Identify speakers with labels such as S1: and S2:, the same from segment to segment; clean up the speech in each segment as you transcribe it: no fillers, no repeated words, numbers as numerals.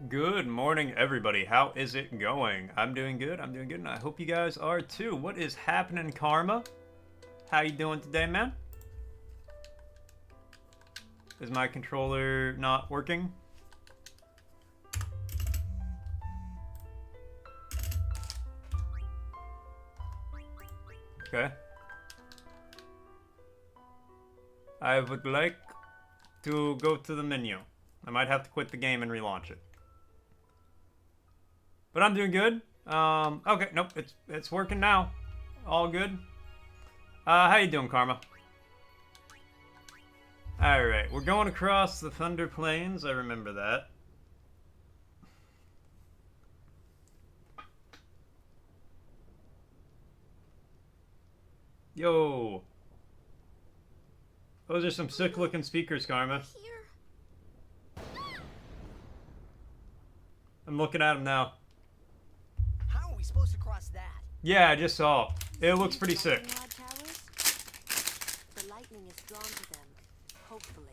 S1: Good morning, everybody. How is it going? I'm doing good. And I hope you guys are too. What is happening, Karma? How you doing today, man? Is my controller not working? Okay. I would like to go to the menu. I might have to quit the game and relaunch it. But I'm doing good. Okay, nope, it's working now. All good. How you doing, Karma? Alright, we're going across the Thunder Plains. I remember that. Yo. Those are some sick-looking speakers, Karma. I'm looking at them now.
S2: How are we supposed to cross that?
S1: Yeah, I just saw. It looks pretty sick.
S3: The lightning is drawn to them, hopefully.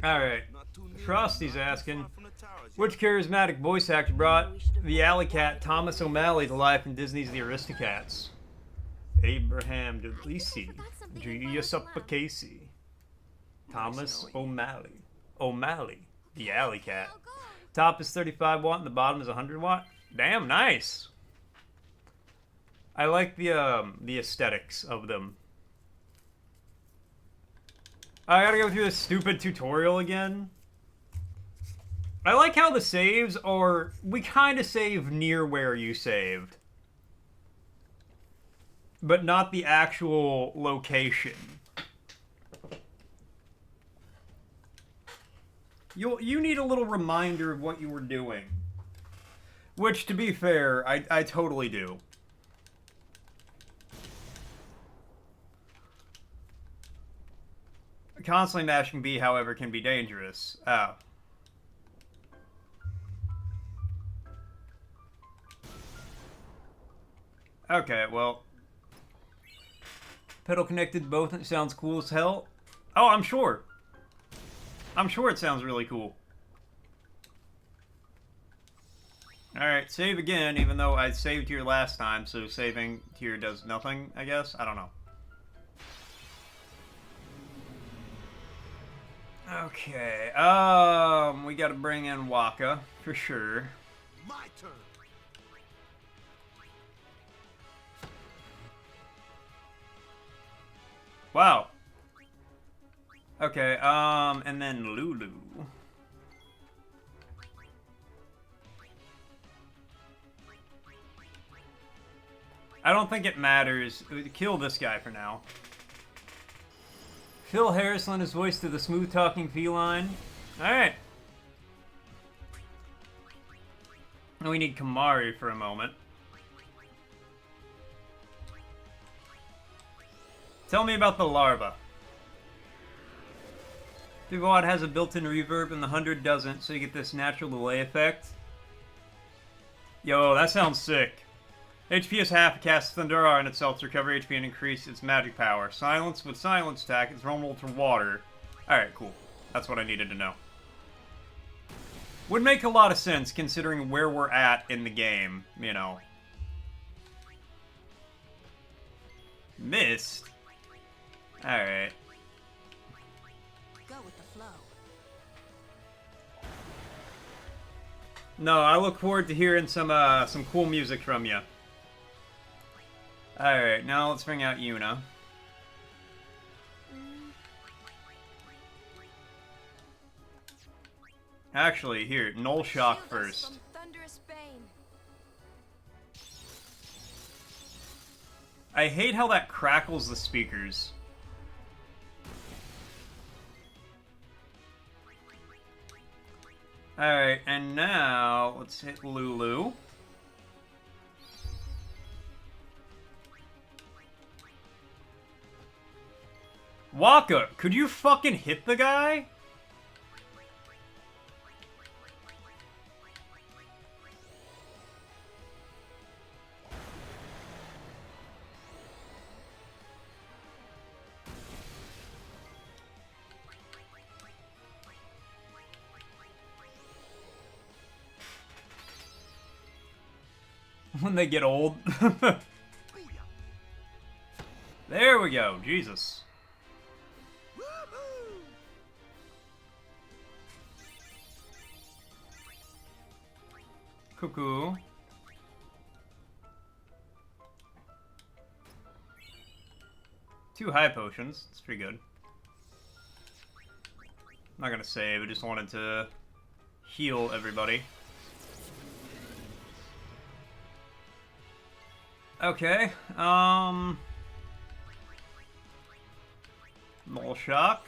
S1: Alright. Frosty's asking, which charismatic voice actor brought the alley cat Thomas O'Malley to life in Disney's The Aristocats? Abraham DeLisi, Julius Casey, Thomas O'Malley. O'Malley, the alley cat. Top is 35 watt and the bottom is 100 watt. Damn, nice. I like the aesthetics of them. I gotta go through this stupid tutorial again. I like how the saves are... We kind of save near where you saved. But not the actual location. You need a little reminder of what you were doing. Which, to be fair, I totally do. Constantly mashing B, however, can be dangerous. Oh. Okay, well. Pedal connected both, and it sounds cool as hell. Oh, I'm sure. I'm sure it sounds really cool. Alright, save again, even though I saved here last time, so saving here does nothing, I guess? I don't know. Okay, we gotta bring in Waka, for sure.
S2: My turn.
S1: Wow. Okay, and then Lulu. I don't think it matters. Kill this guy for now. Phil Harris lent his voice to the smooth-talking feline. Alright. And we need Kamari for a moment. Tell me about the larva. 50 watt has a built-in reverb and the 100 doesn't, so you get this natural delay effect. Yo, that sounds sick. HP is half, casts Thundera on itself to recover HP and increase its magic power. Silence with silence attack, it's vulnerable to water. Alright, cool. That's what I needed to know. Would make a lot of sense considering where we're at in the game, you know. Missed? Alright.
S3: Go with the flow.
S1: No, I look forward to hearing some cool music from you. Alright, now let's bring out Yuna. Actually, here, Null Shock first. I hate how that crackles the speakers. Alright, and now let's hit Lulu. Waka, could you fucking hit the guy? when they get old. There we go. Jesus. Cuckoo. Two high potions. That's pretty good. I'm not gonna save. I just wanted to heal everybody. Okay. Mole shock.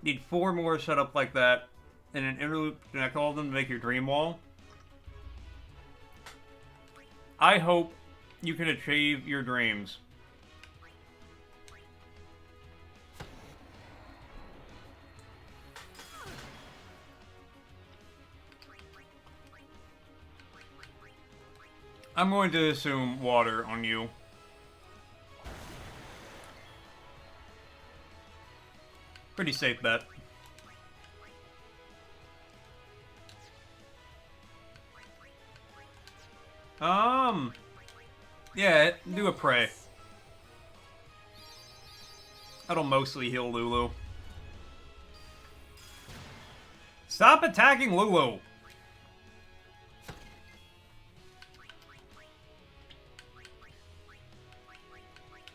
S1: Need 4 more set up like that, and an interloop to connect all of them to make your dream wall. I hope you can achieve your dreams. I'm going to assume water on you. Pretty safe bet. Yeah, do a pray. That'll mostly heal Lulu. Stop attacking Lulu!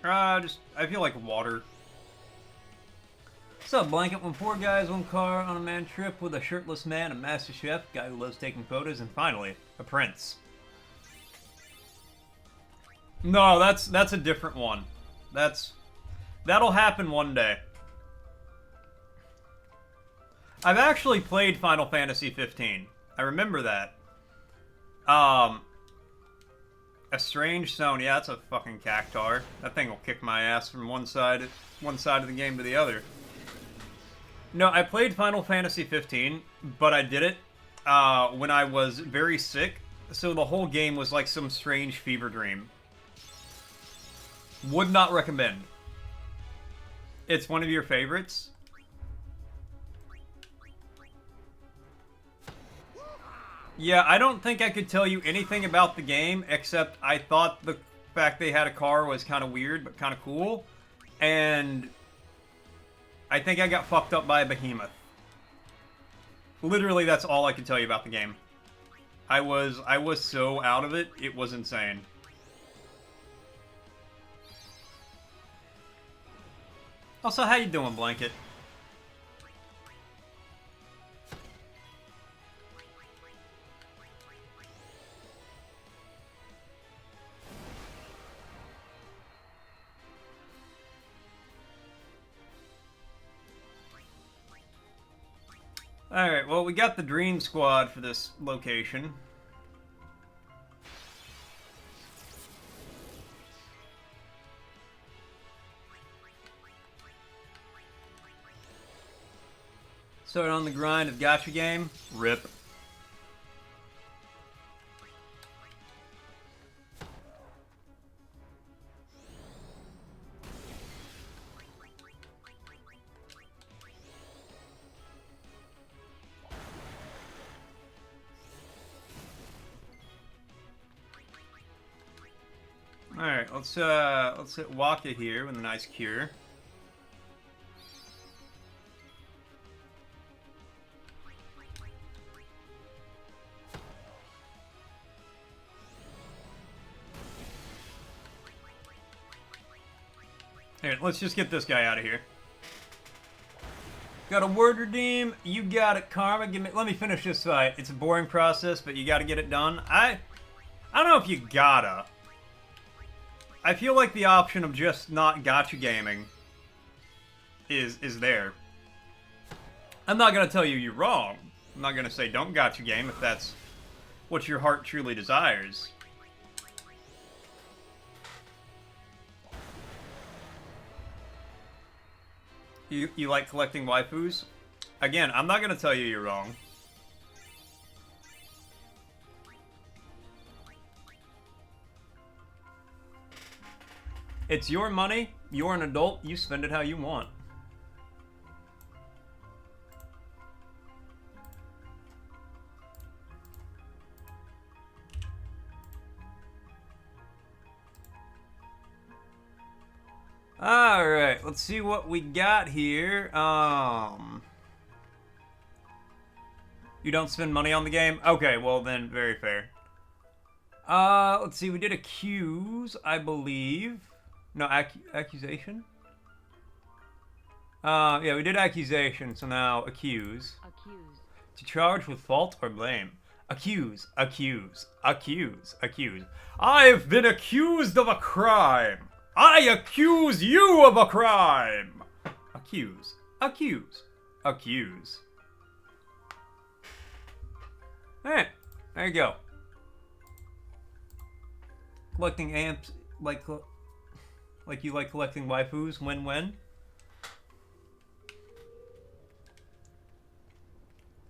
S1: I feel like water. What's up, Blanket? When 4 guys, 1 car on a man trip with a shirtless man, a master chef, guy who loves taking photos, and finally, a prince. No, that's a different one. That'll happen one day. I've actually played Final Fantasy 15. I remember that. A strange zone. Yeah, that's a fucking cactar. That thing will kick my ass from one side of the game to the other. No, I played Final Fantasy 15, but I did it when I was very sick, so the whole game was like some strange fever dream. Would not recommend. It's one of your favorites. Yeah, I don't think I could tell you anything about the game, except I thought the fact they had a car was kind of weird, but kind of cool. And I think I got fucked up by a behemoth. Literally, that's all I can tell you about the game. I was so out of it, it was insane. Also, how you doing, Blanket? Alright, well, we got the Dream Squad for this location. Started on the grind of gacha game. RIP. Alright, let's hit Waka here with a nice cure. Here, let's just get this guy out of here. Got a word redeem. You got it, Karma. Let me finish this fight. It's a boring process, but you gotta get it done. I don't know if you gotta. I feel like the option of just not gacha gaming is there. I'm not gonna tell you you're wrong. I'm not gonna say don't gacha game if that's what your heart truly desires. You like collecting waifus? Again, I'm not gonna tell you you're wrong. It's your money, you're an adult, you spend it how you want. let's see what we got here. You don't spend money on the game? Okay, well then, very fair. Let's see, we did accuse, I believe. No, accusation? Yeah, we did accusation, so now accuse.
S3: Accused.
S1: To charge with fault or blame. Accuse, accuse, accuse, accuse. I've been accused of a crime. I accuse you of a crime. Accuse, accuse, accuse. Alright, there you go. Collecting amps, like you like collecting waifus, win-win.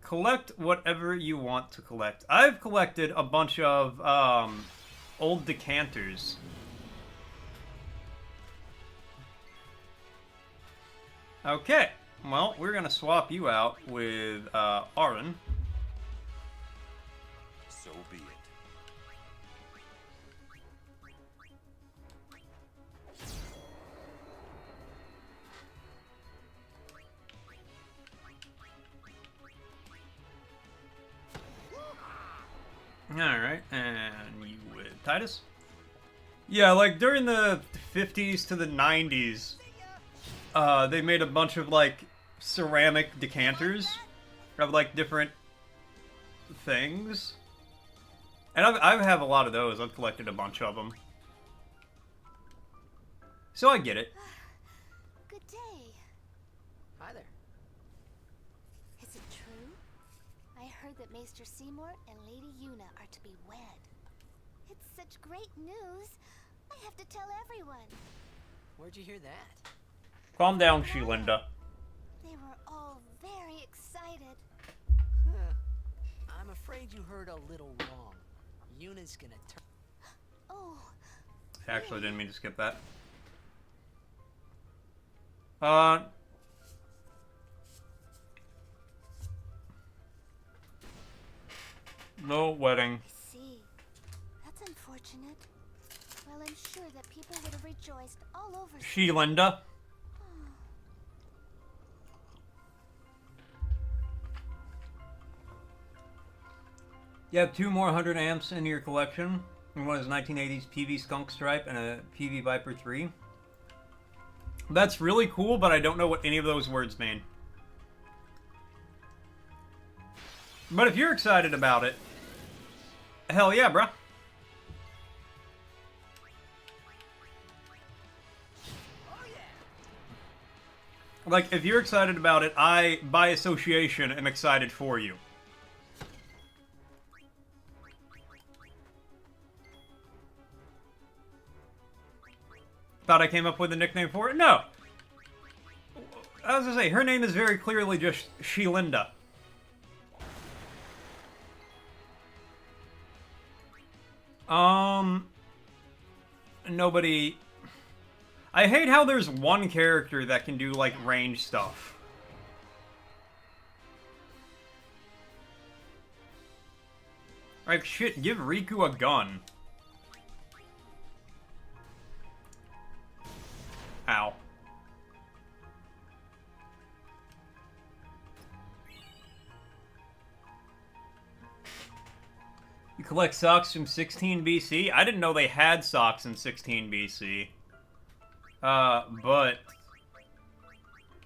S1: Collect whatever you want to collect. I've collected a bunch of old decanters. Okay, well, we're gonna swap you out with Aaron.
S4: So be it.
S1: Alright, and you with Titus? Yeah, like during the 50s to the 90s, they made a bunch of like ceramic decanters of like different things. And I have a lot of those. I've collected a bunch of them. So I get it.
S3: Good day.
S2: Hi there.
S3: Is it true? I heard that Maester Seymour and Lady Yuna are to be wed. It's such great news. I have to tell everyone.
S2: Where'd you hear that?
S1: Calm down, Shelinda.
S3: They were all very excited.
S2: Huh. I'm afraid you heard a little wrong. Yuna's gonna turn.
S3: Oh,
S1: Actually, I didn't mean to skip that. No wedding.
S3: I see. That's unfortunate. Well, I'm sure that people would have rejoiced all over.
S1: Shelinda. You have 2 more 100 amps in your collection. And one is 1980s PV Skunk Stripe and a PV Viper 3. That's really cool, but I don't know what any of those words mean. But if you're excited about it, hell yeah, bruh. Like, if you're excited about it, I, by association, am excited for you. Thought I came up with a nickname for it? No. I was gonna say, her name is very clearly just Shelinda. Nobody... I hate how there's one character that can do, like, range stuff. Like, shit, give Riku a gun. Ow. You collect socks from 16 BC? I didn't know they had socks in 16 BC. But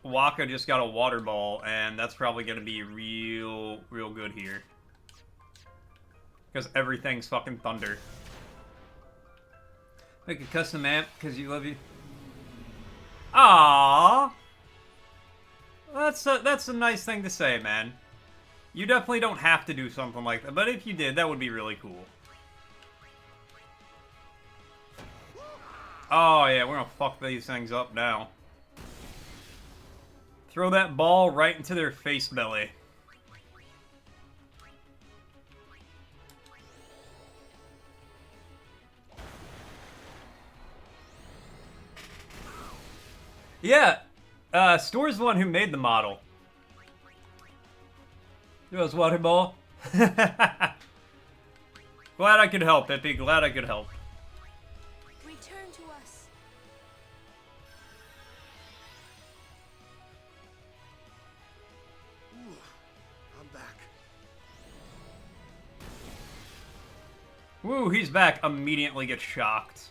S1: Waka just got a water ball, and that's probably gonna be real good here. Because everything's fucking thunder. Make a custom amp, because you love you. Aww. That's a nice thing to say, man. You definitely don't have to do something like that, but if you did, that would be really cool. Oh yeah, we're gonna fuck these things up now. Throw that ball right into their face belly. Yeah, Store's the one who made the model. It was water ball. Glad I could help, Ippy. Glad I could help.
S3: return to us.
S1: Woo, he's back. Immediately gets shocked.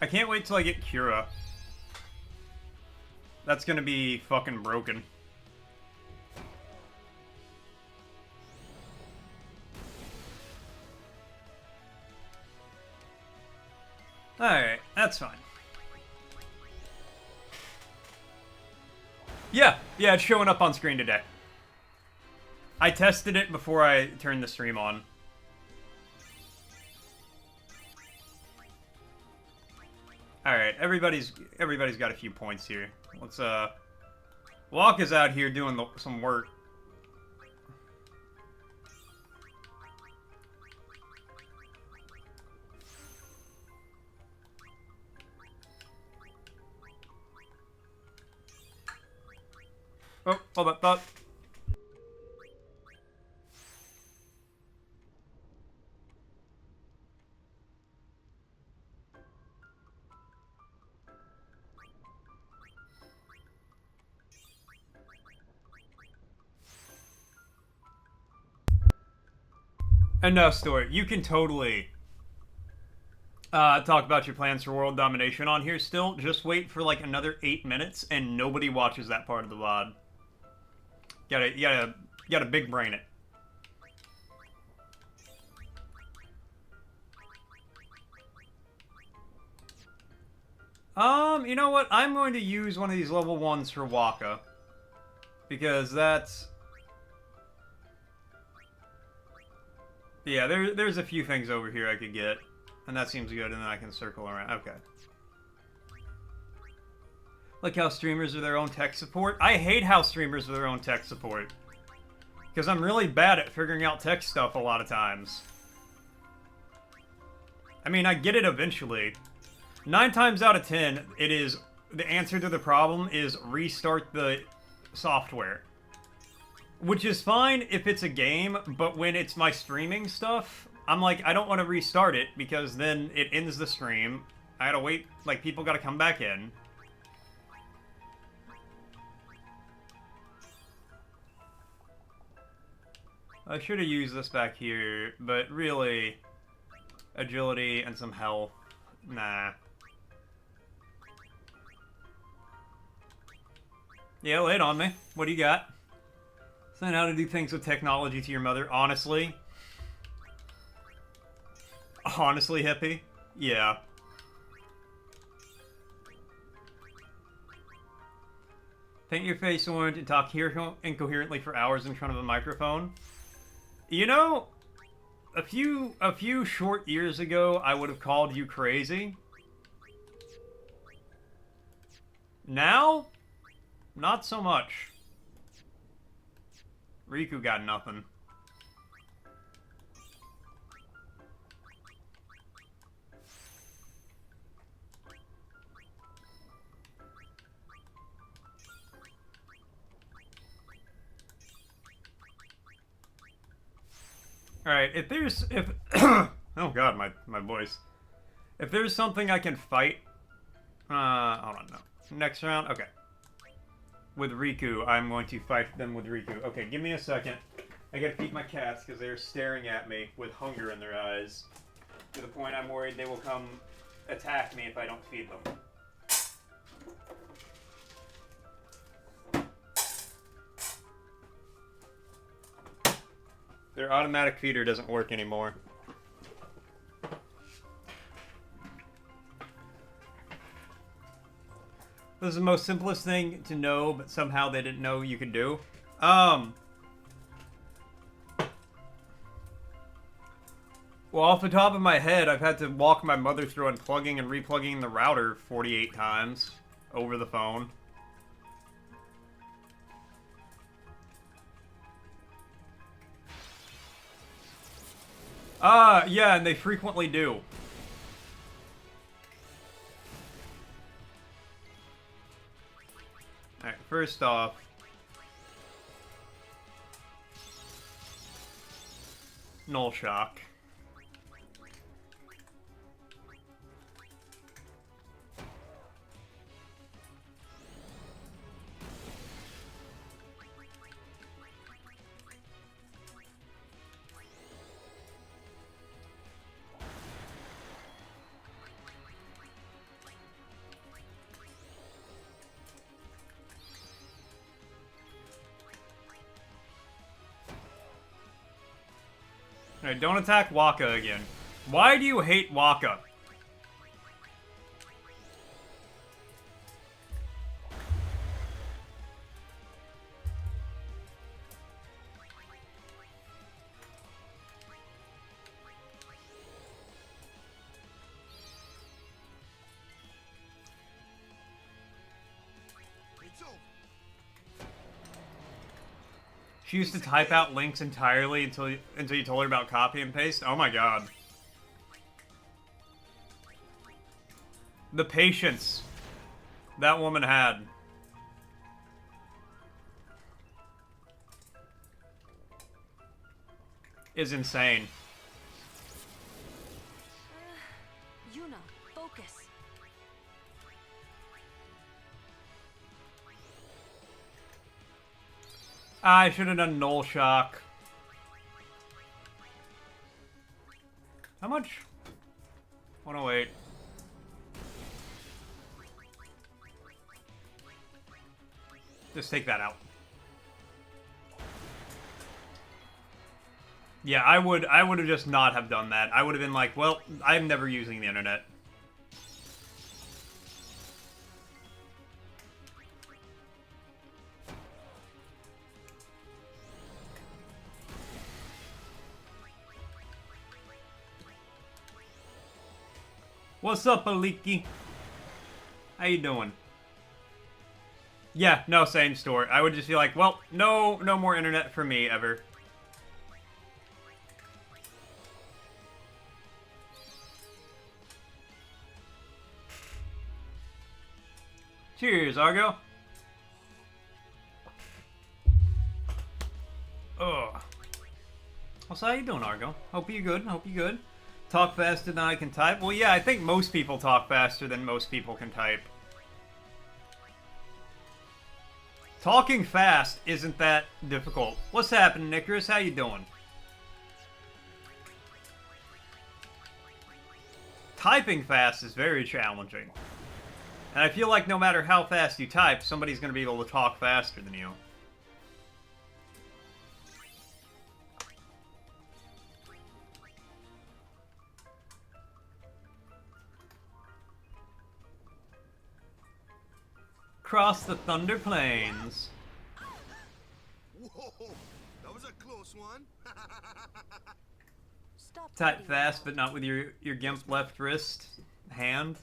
S1: I can't wait till I get Cura. That's gonna be fucking broken. Alright, that's fine. Yeah, it's showing up on screen today. I tested it before I turned the stream on. Alright, everybody's got a few points here. Let's, Waka's out here doing some work. Oh, hold up, thought. Enough story. You can totally talk about your plans for world domination on here still. Just wait for like another 8 minutes and nobody watches that part of the VOD. You gotta big brain it. You know what? I'm going to use one of these level 1s for Waka. Because that's... Yeah, there's a few things over here I could get. And that seems good, and then I can circle around. Okay. Like how streamers are their own tech support. I hate how streamers are their own tech support. Because I'm really bad at figuring out tech stuff a lot of times. I mean, I get it eventually. 9 times out of 10, it is... The answer to the problem is restart the software. Which is fine if it's a game, but when it's my streaming stuff, I'm like, I don't want to restart it, because then it ends the stream. I gotta wait, like, people gotta come back in. I should have used this back here, but really, agility and some health, nah. Yeah, lay it on me. What do you got? Saying how to do things with technology to your mother. Honestly? Honestly, hippie? Yeah. Paint your face orange and talk incoherently for hours in front of a microphone. You know, a few short years ago, I would have called you crazy. Now, not so much. Riku got nothing. Alright, if oh god, my voice. If there's something I can fight, hold on, no. Next round? Okay. With Riku, I'm going to fight them with Riku. Okay, give me a second. I gotta feed my cats because they're staring at me with hunger in their eyes. To the point I'm worried they will come attack me if I don't feed them. Their automatic feeder doesn't work anymore. This is the most simplest thing to know, but somehow they didn't know you could do. Well, off the top of my head, I've had to walk my mother through unplugging and replugging the router 48 times over the phone. Yeah, and they frequently do. Alright, first off, Null Shock. Alright, don't attack Waka again. Why do you hate Waka? She used to type out links entirely until you told her about copy and paste. Oh my god. The patience that woman had. Is insane.
S4: Yuna, focus.
S1: I should have done null shock. How much? 108. Just take that out. Yeah, I would have just not have done that. I would have been like, well, I'm never using the internet. What's up, Aliki? How you doing? Yeah, no, same story. I would just be like, well, no more internet for me, ever. Cheers, Argo. Ugh. So how you doing, Argo? Hope you good. Hope you good. Talk faster than I can type. Well, yeah, I think most people talk faster than most people can type. Talking fast isn't that difficult. What's happening, Icarus? How you doing? Typing fast is very challenging. And I feel like no matter how fast you type, somebody's going to be able to talk faster than you. Cross the Thunder Plains.
S5: Whoa, that was a close one.
S4: Stop.
S1: Type fast, but not with your gimp left wrist hand.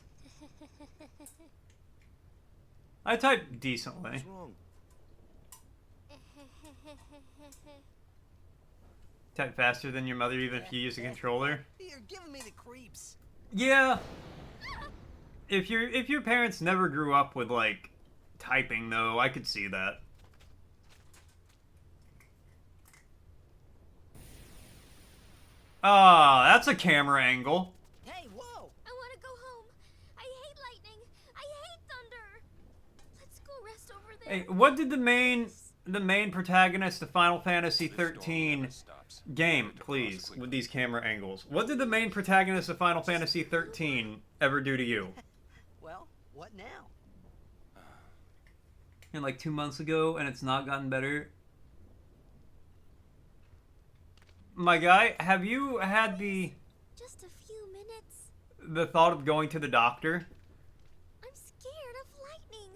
S1: I type decently.
S5: What's wrong?
S1: Type faster than your mother, even if you use a controller.
S2: You're giving me the creeps.
S1: Yeah. If your parents never grew up with like typing, though, I could see that. Ah, that's a camera angle.
S2: Hey, whoa!
S3: I want to go home. I hate lightning. I hate thunder. Let's go rest over there.
S1: Hey, what did the main protagonist of Final Fantasy 13 game, please, with these camera angles? What did the main protagonist of Final Fantasy 13 ever do to you?
S2: Well, what now?
S1: And like 2 months ago, and it's not gotten better. My guy, have you had
S3: Just a few minutes.
S1: the thought of going to the doctor?
S3: I'm scared of lightning.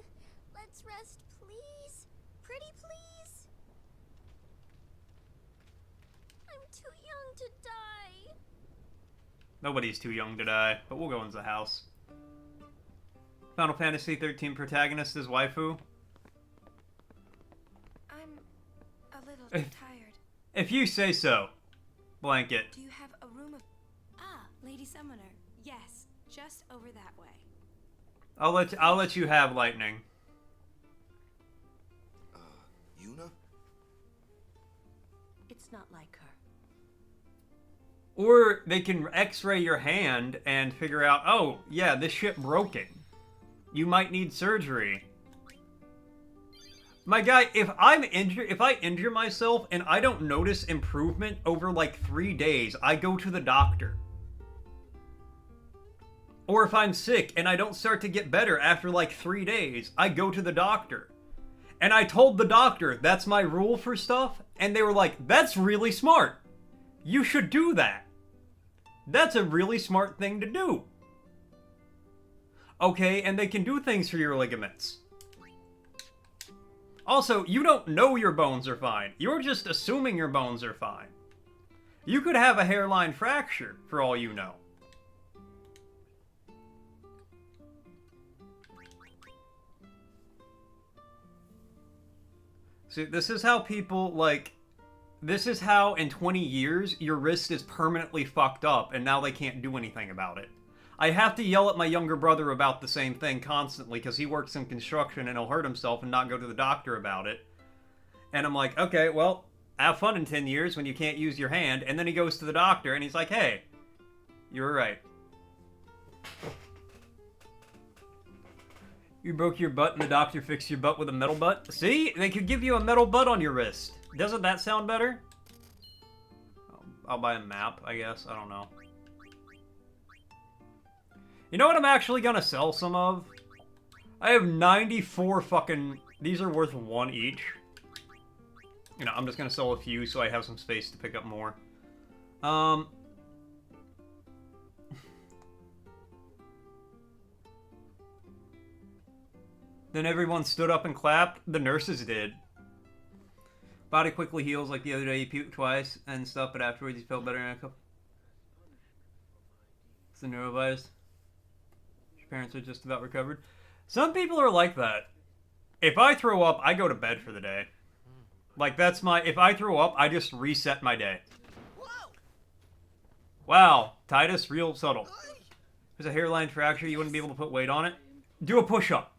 S3: Let's rest, please. Pretty please. I'm too young to die.
S1: Nobody's too young to die, but we'll go into the house. Final Fantasy 13 protagonist is waifu.
S4: I'm a little
S1: Eh.
S4: tired.
S1: If you say so. Blanket.
S4: Do you have a room of... Ah, Lady Summoner. Yes, just over that way.
S1: I'll let you have lightning.
S5: Yuna?
S4: It's not like her.
S1: Or they can x-ray your hand and figure out, oh, yeah, this shit broken. You might need surgery. My guy, if I injure myself and I don't notice improvement over like 3 days, I go to the doctor. Or if I'm sick and I don't start to get better after like 3 days, I go to the doctor. And I told the doctor that's my rule for stuff, and they were like, that's really smart. You should do that. That's a really smart thing to do. Okay, and they can do things for your ligaments. Also, you don't know your bones are fine. You're just assuming your bones are fine. You could have a hairline fracture, for all you know. See, this is how people, like... This is how, in 20 years, your wrist is permanently fucked up, and now they can't do anything about it. I have to yell at my younger brother about the same thing constantly, because he works in construction and he'll hurt himself and not go to the doctor about it. And I'm like, okay, well, have fun in 10 years when you can't use your hand. And then he goes to the doctor and he's like, hey, you were right. You broke your butt and the doctor fixed your butt with a metal butt? See? They could give you a metal butt on your wrist. Doesn't that sound better? I'll buy a map, I guess. I don't know. You know what I'm actually gonna sell some of? I have 94 fucking... These are worth 1 each. You know, I'm just gonna sell a few so I have some space to pick up more. Then everyone stood up and clapped. The nurses did. Body quickly heals, like the other day he puked twice and stuff, but afterwards he felt better in a couple... It's the neurovirus. Your parents are just about recovered. Some people are like that. If I throw up, I go to bed for the day. Like, that's my... If I throw up, I just reset my day. Wow, Titus, real subtle. There's a hairline fracture, you wouldn't be able to put weight on it? Do a push-up.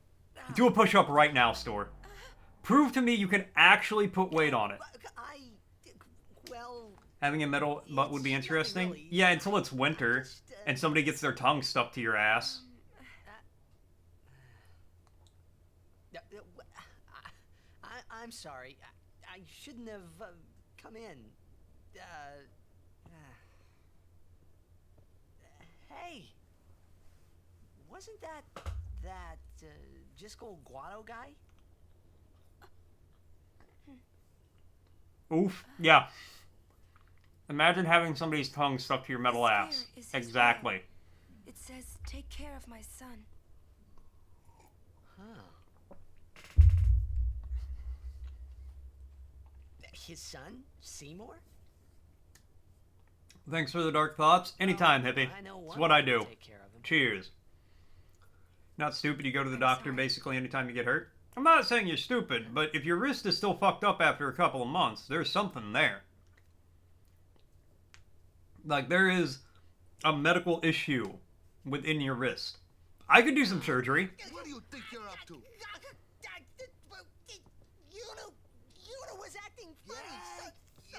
S1: Do a push-up right now, Store. Prove to me you can actually put weight on it.
S2: Well...
S1: Having a metal butt would be interesting. Really... Yeah, until it's winter, and somebody gets their tongue stuck to your ass.
S2: I'm sorry. I shouldn't have come in. Hey, wasn't that Jisco Guado guy?
S1: Oof. Yeah. Imagine having somebody's tongue stuck to your metal ass. Exactly.
S4: It says, take care of my son.
S2: Huh. His son? Seymour?
S1: Thanks for the dark thoughts. Anytime, hippie. It's what I do. Cheers. Not stupid, you go to the doctor basically anytime you get hurt. I'm not saying you're stupid, but if your wrist is still fucked up after a couple of months, there's something there. Like, there is a medical issue within your wrist. I could do some surgery.
S5: What do you think you're up to?
S2: Yuna was acting funny.
S5: Yeah.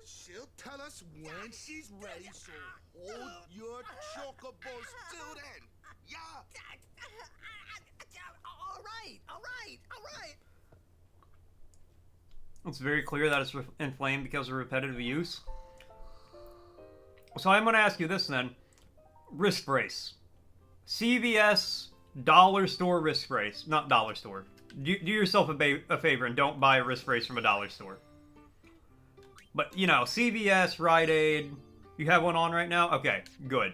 S5: She'll tell us when she's ready, so hold your chocobos till then. Yeah. All right.
S1: It's very clear that it's inflamed because of repetitive use. So I'm going to ask you this then. Wrist brace. CVS dollar store wrist brace. Not dollar store. Do yourself a favor and don't buy a wrist brace from a dollar store. But, you know, CVS, Rite Aid. You have one on right now? Okay, good.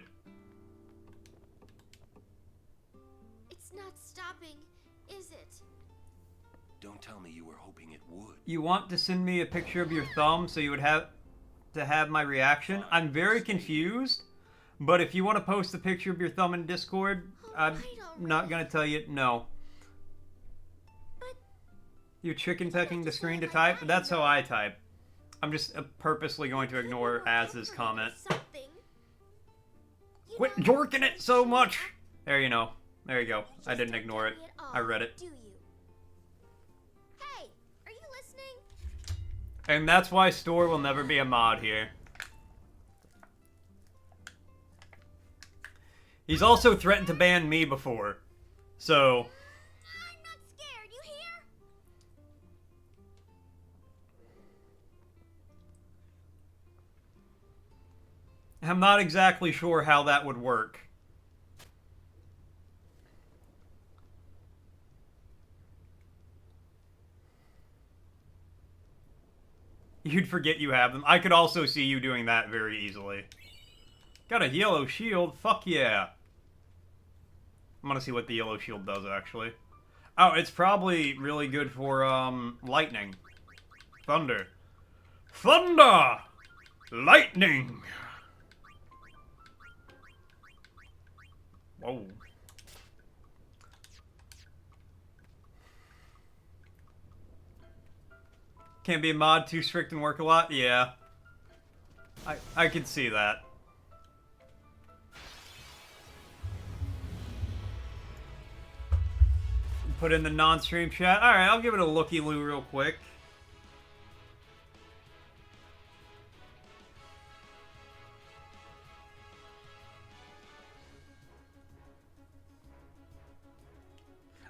S3: It's not stopping, is it?
S6: Don't tell me you were hoping it would.
S1: You want to send me a picture of your thumb so you would have to have my reaction? I'm very confused, but if you want to post a picture of your thumb in Discord, I'm not going to tell you no. You're chicken pecking the screen to type? That's how I type. I'm just purposely going to ignore Az's comment. Quit jorking it so much! There you know. There you go. I didn't ignore it. I read it.
S3: Hey, are you listening?
S1: And that's why Store will never be a mod here. He's also threatened to ban me before. So...
S3: I'm not scared, you hear?
S1: I'm not exactly sure how that would work. You'd forget you have them. I could also see you doing that very easily. Got a yellow shield? Fuck yeah. I'm gonna see what the yellow shield does, actually. Oh, it's probably really good for, lightning. Thunder. Thunder! Lightning! Whoa. Can't be a mod, too strict and work a lot? Yeah. I could see that. Put in the non-stream chat. Alright, I'll give it a looky-loo real quick.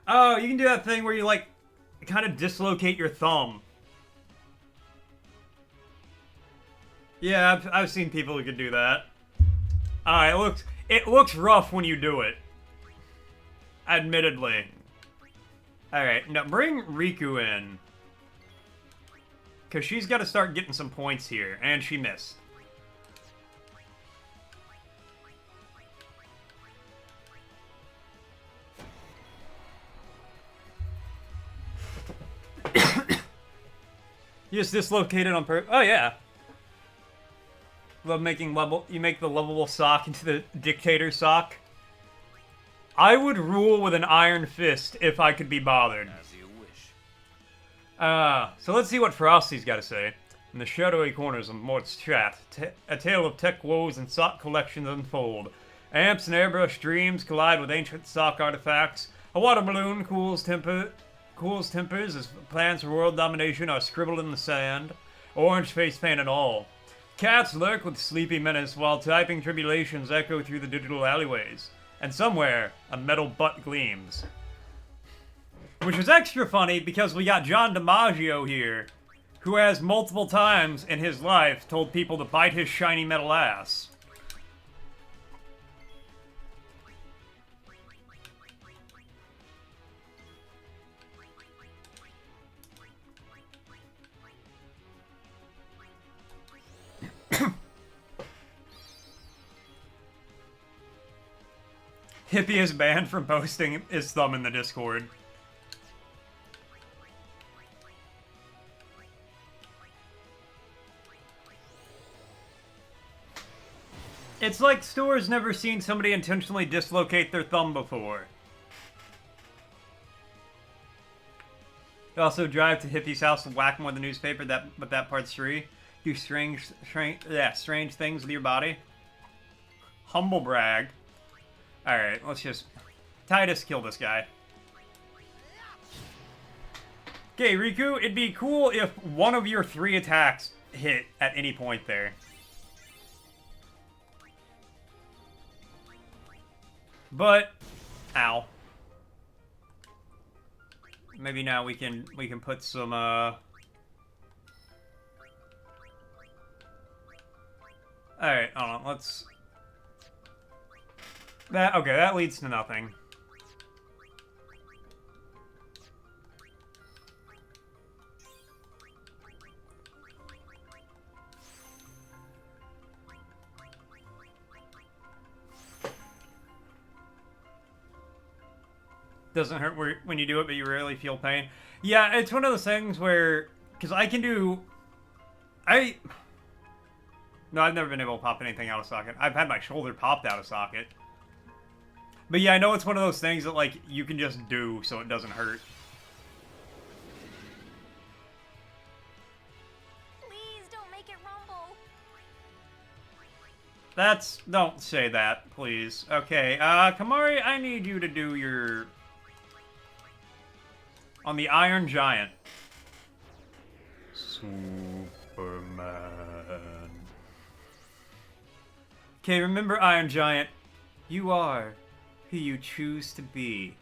S1: Oh, you can do that thing where you, like, kind of dislocate your thumb. Yeah, I've seen people who can do that. Alright, it looks rough when you do it. Admittedly. Alright, now bring Riku in. Because she's got to start getting some points here, and she missed. You just dislocated on purpose. Oh, yeah. Love making you make the lovable sock into the dictator sock. I would rule with an iron fist if I could be bothered.
S6: As you wish.
S1: So let's see what Frosty's got to say. In the shadowy corners of Mort's chat, a tale of tech woes and sock collections unfold. Amps and airbrush dreams collide with ancient sock artifacts. A water balloon cools tempers as plans for world domination are scribbled in the sand. Orange face paint and all. Cats lurk with sleepy menace while typing tribulations echo through the digital alleyways. And somewhere, a metal butt gleams. Which is extra funny because we got John DiMaggio here, who has multiple times in his life told people to bite his shiny metal ass. Hippie is banned from posting his thumb in the Discord. It's like Store's never seen somebody intentionally dislocate their thumb before. You also drive to Hippie's house and whack him with a newspaper, but that part's free. Do strange things with your body. Humble brag. Alright, let's just... Titus, kill this guy. Okay, Riku, it'd be cool if one of your 3 attacks hit at any point there. But... Ow. Maybe now we can put some, Alright, hold on, let's... Okay, that leads to nothing. Doesn't hurt when you do it, but you rarely feel pain. Yeah, it's one of those things where... Because I can do... No, I've never been able to pop anything out of socket. I've had my shoulder popped out of socket. But yeah, I know it's one of those things that, like, you can just do so it doesn't hurt.
S3: Please don't make it rumble.
S1: Don't say that, please. Okay, Kamari, I need you to do your... On the Iron Giant. Superman. Okay, remember, Iron Giant, you are who you choose to be.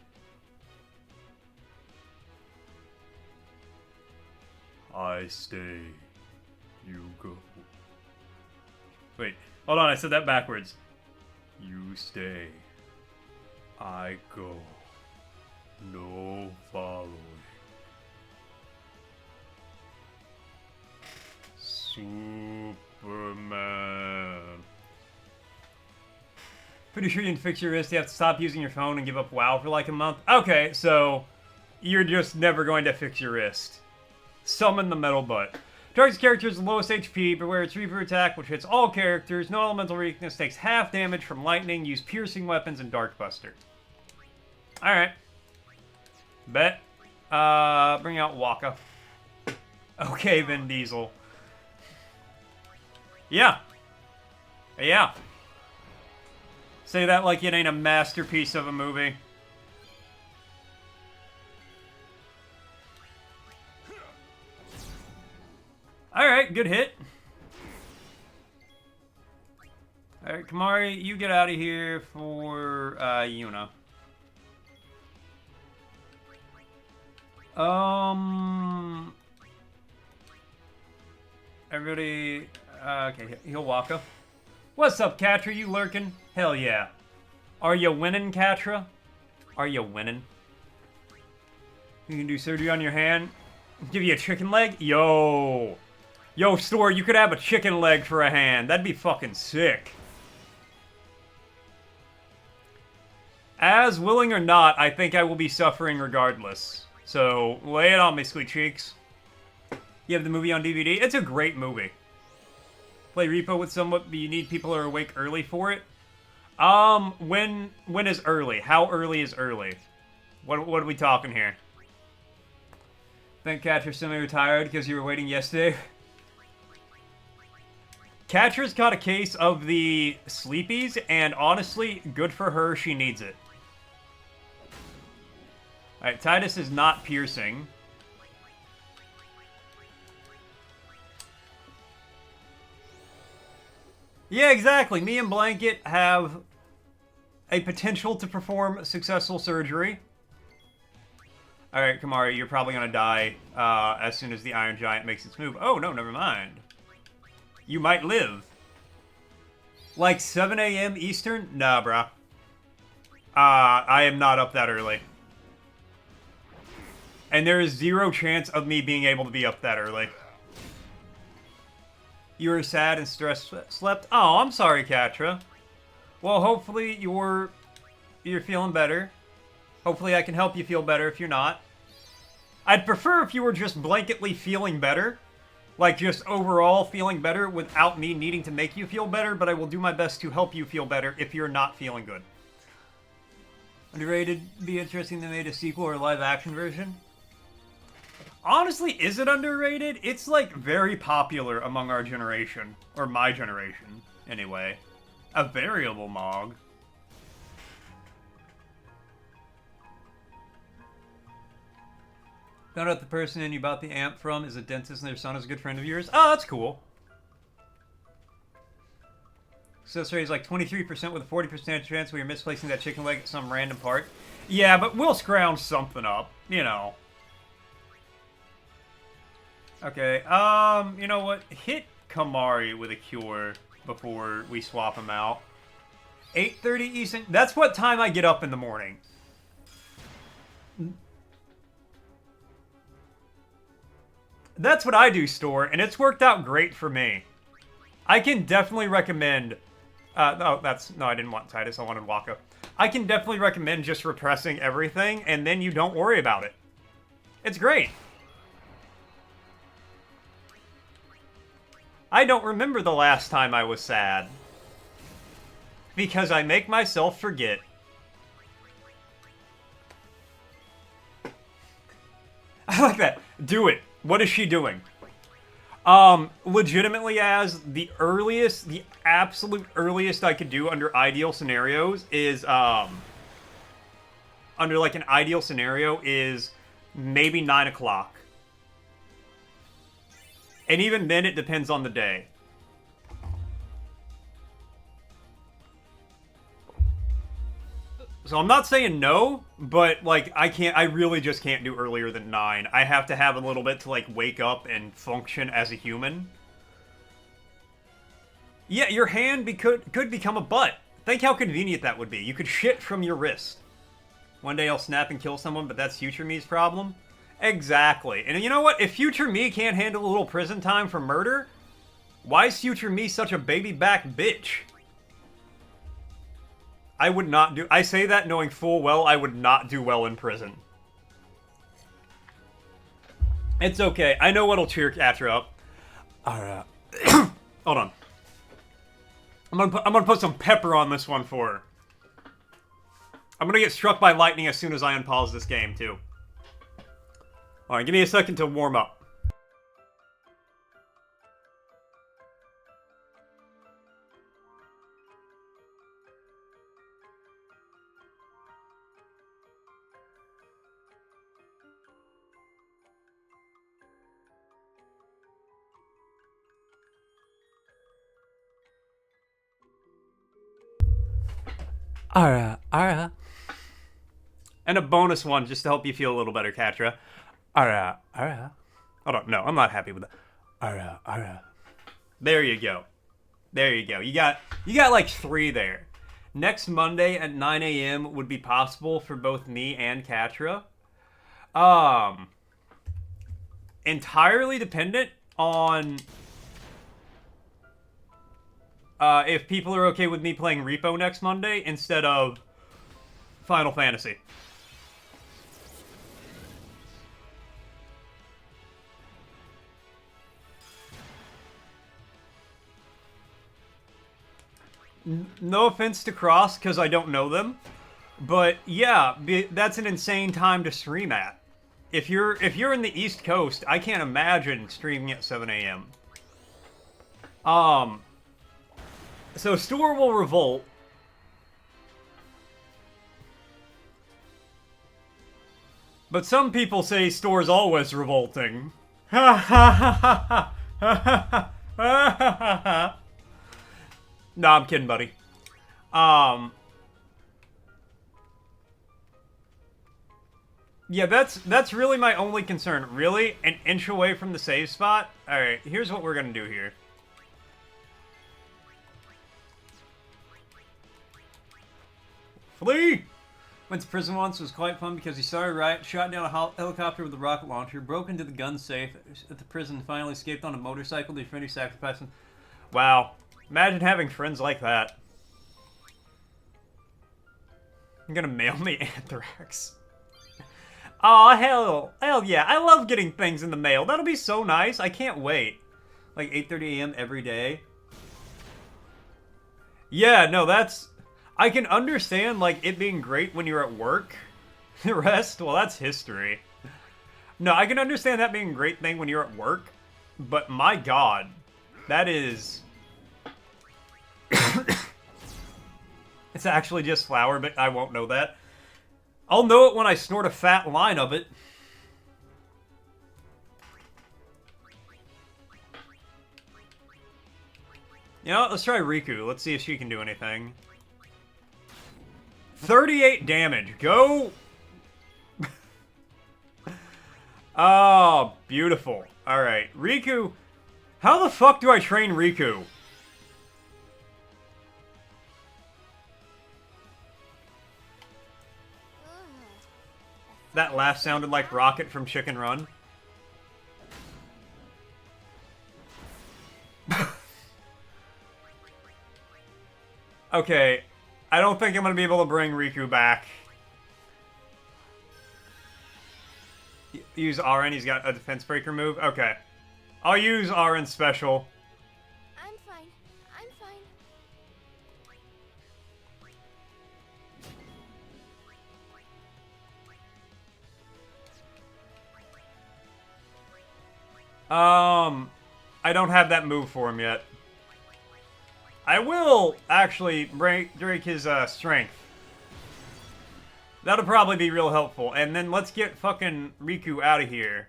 S1: I stay, you go. Wait, hold on, I said that backwards. You stay, I go. No following. Superman. Pretty sure you can fix your wrist. You have to stop using your phone and give up WoW for like a month. Okay, so you're just never going to fix your wrist. Summon the metal butt. Target's character is the lowest HP, beware its Reaper attack, which hits all characters. No elemental weakness, takes half damage from lightning, use piercing weapons, and Dark Buster. Alright. Bet. Bring out Waka. Okay, Vin Diesel. Yeah. Yeah. Say that like it ain't a masterpiece of a movie. Alright, good hit. Alright, Kamari, you get out of here for Yuna. Everybody, okay, he'll walk up. What's up, Katra? You lurking? Hell yeah. Are you winning, Katra? Are you winning? You can do surgery on your hand? Give you a chicken leg? Yo! Yo, Store, you could have a chicken leg for a hand. That'd be fucking sick. As willing or not, I think I will be suffering regardless. So, lay it on me, sweet cheeks. You have the movie on DVD? It's a great movie. Play Repo with someone, but you need people who are awake early for it? When is early? How early is early? What are we talking here? Think Catra's semi-retired because you were waiting yesterday? Catra's got a case of the sleepies, and honestly, good for her, she needs it. Alright, Titus is not piercing. Yeah, exactly. Me and Blanket have a potential to perform successful surgery. Alright, Kamari, you're probably gonna die as soon as the Iron Giant makes its move. Oh, no, never mind. You might live. Like 7 a.m. Eastern? Nah, bruh. I am not up that early. And there is zero chance of me being able to be up that early. You were sad and stressed, slept? Oh, I'm sorry, Katra. Well, hopefully you're feeling better. Hopefully I can help you feel better if you're not. I'd prefer if you were just blanketly feeling better. Like, just overall feeling better without me needing to make you feel better, but I will do my best to help you feel better if you're not feeling good. Underrated, be interesting they made a sequel or a live-action version? Honestly, is it underrated? It's, like, very popular among our generation. Or my generation, anyway. A variable Mog. Found out the person you bought the amp from is a dentist and their son is a good friend of yours. Oh, that's cool. Success rate is like 23% with a 40% chance we are misplacing that chicken leg at some random part. Yeah, but we'll scrounge something up, you know. Okay, you know what? Hit Kamari with a cure before we swap him out. 8:30 Eastern. That's what time I get up in the morning. That's what I do, Store, and it's worked out great for me. I can definitely recommend... no, I didn't want Titus, I wanted Waka. I can definitely recommend just repressing everything, and then you don't worry about it. It's great. I don't remember the last time I was sad. Because I make myself forget. I like that. Do it. What is she doing? Legitimately, as the earliest, the absolute earliest I could do under ideal scenarios is, under like an ideal scenario is maybe 9 o'clock. And even then, it depends on the day. So I'm not saying no, but, like, I really just can't do earlier than 9. I have to have a little bit to, like, wake up and function as a human. Yeah, your hand could become a butt. Think how convenient that would be. You could shit from your wrist. One day I'll snap and kill someone, but that's future me's problem. Exactly. And you know what? If future me can't handle a little prison time for murder, Why is future me such a baby back bitch? I would not do... I say that knowing full well I would not do well in prison. It's okay. I know what'll cheer Catra up. Alright. Hold on. I'm gonna put some pepper on this one for her. I'm gonna get struck by lightning as soon as I unpause this game, too. Alright, give me a second to warm up. Alright. And a bonus one just to help you feel a little better, Catra. Alright. Hold on, no, I'm not happy with that. Alright. There you go. You got like 3 there. Next Monday at 9 a.m. would be possible for both me and Catra. Entirely dependent on if people are okay with me playing Repo next Monday instead of Final Fantasy. No offense to Cross, because I don't know them. But yeah, that's an insane time to stream at. If you're in the East Coast, I can't imagine streaming at 7 a.m. So Store will revolt. But some people say Store's always revolting. Ha ha ha ha ha ha ha ha. No, I'm kidding, buddy. Yeah, that's really my only concern. Really? An inch away from the save spot? Alright, here's what we're gonna do here. Flee! Went to prison once. It was quite fun because he saw a riot, shot down a helicopter with a rocket launcher, broke into the gun safe at the prison, finally escaped on a motorcycle to defend his sacrifice. Wow. Imagine having friends like that. I'm gonna mail me anthrax. Aw, hell yeah. I love getting things in the mail. That'll be so nice. I can't wait. Like 8:30 a.m. every day. Yeah, no, that's... I can understand, like, it being great when you're at work. The rest, well, that's history. No, I can understand that being a great thing when you're at work. But my god, that is... It's actually just flour, but I won't know that. I'll know it when I snort a fat line of it. You know what? Let's try Riku. Let's see if she can do anything. 38 damage. Go! Oh, beautiful. Alright. Riku. How the fuck do I train Riku? That laugh sounded like Rocket from Chicken Run. Okay. I don't think I'm going to be able to bring Riku back. Use Arin. He's got a defense breaker move. Okay. I'll use Arin's special.
S3: I'm fine.
S1: I don't have that move for him yet. I will actually break his strength. That'll probably be real helpful. And then let's get fucking Riku out of here.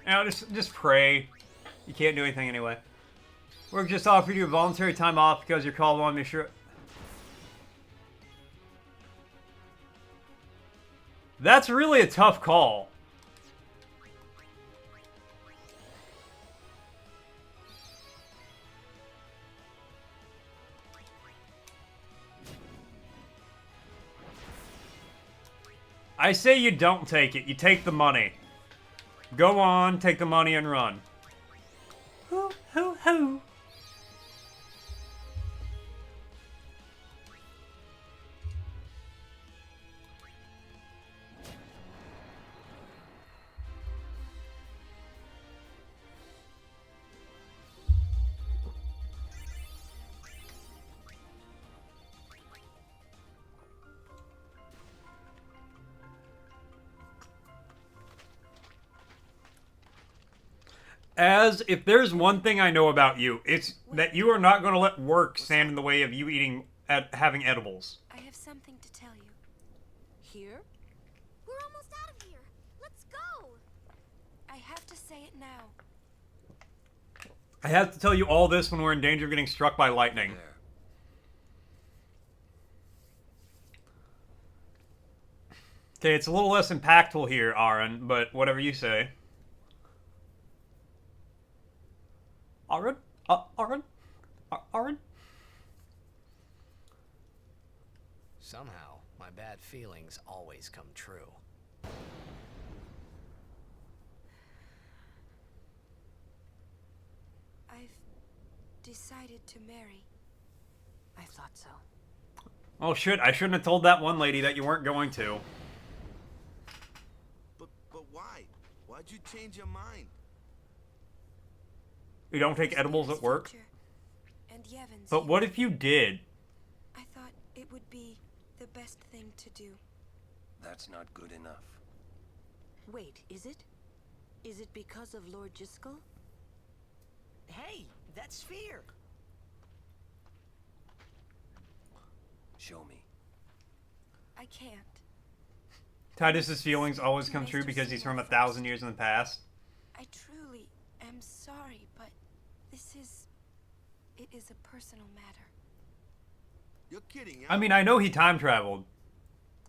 S1: You know, just pray. You can't do anything anyway. Work just offered you a voluntary time off because your call on me. Sure. That's really a tough call. I say you don't take it. You take the money. Go on, take the money and run. Hoo, hoo, hoo. As if there's one thing I know about you, it's that you are not going to let work stand in the way of you having edibles.
S4: I have something to tell you.
S3: Here? We're almost out of here. Let's go.
S4: I have to say it now.
S1: I have to tell you all this when we're in danger of getting struck by lightning.
S6: There.
S1: Okay, it's a little less impactful here, Aaron, but whatever you say. Aaron? Aaron? Aaron?
S2: Somehow, my bad feelings always come true.
S4: I've decided to marry.
S2: I thought so.
S1: Oh shit, I shouldn't have told that one lady that you weren't going to.
S5: But why? Why'd you change your mind?
S1: You don't take edibles at work?
S4: Future. And Yevon's
S1: But what if you did?
S4: I thought it would be the best thing to do.
S6: That's not good enough.
S7: Wait, is it? Is it because of Lord Jiskel?
S2: Hey, that's fear.
S6: Show me.
S4: I can't.
S1: Titus's feelings always come true because he's from 1,000 years in the past.
S4: I truly am sorry, but it is a personal matter.
S5: You're kidding,
S1: I mean, I know he time traveled.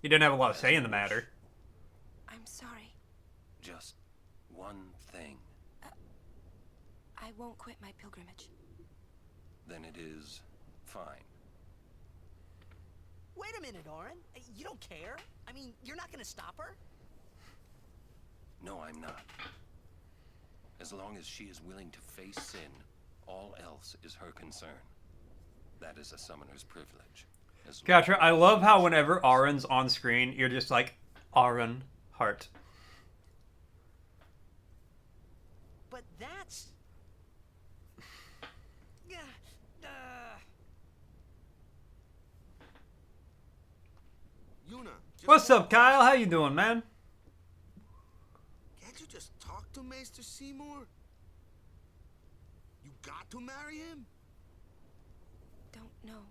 S1: He didn't have a lot of say in the matter.
S4: I'm sorry.
S6: Just one thing.
S4: I won't quit my pilgrimage.
S6: Then it is fine.
S2: Wait a minute, Oren. You don't care? I mean, you're not gonna stop her?
S6: No, I'm not. As long as she is willing to face sin, all else is her concern. That is a summoner's privilege.
S1: Gotcha. I love how whenever Aaron's on screen, you're just like, Aaron, heart.
S2: But that's...
S5: Yuna, just
S1: What's up, Kyle? How you doing, man?
S5: Can't you just talk to Maester Seymour? You got to marry him?
S4: Don't know,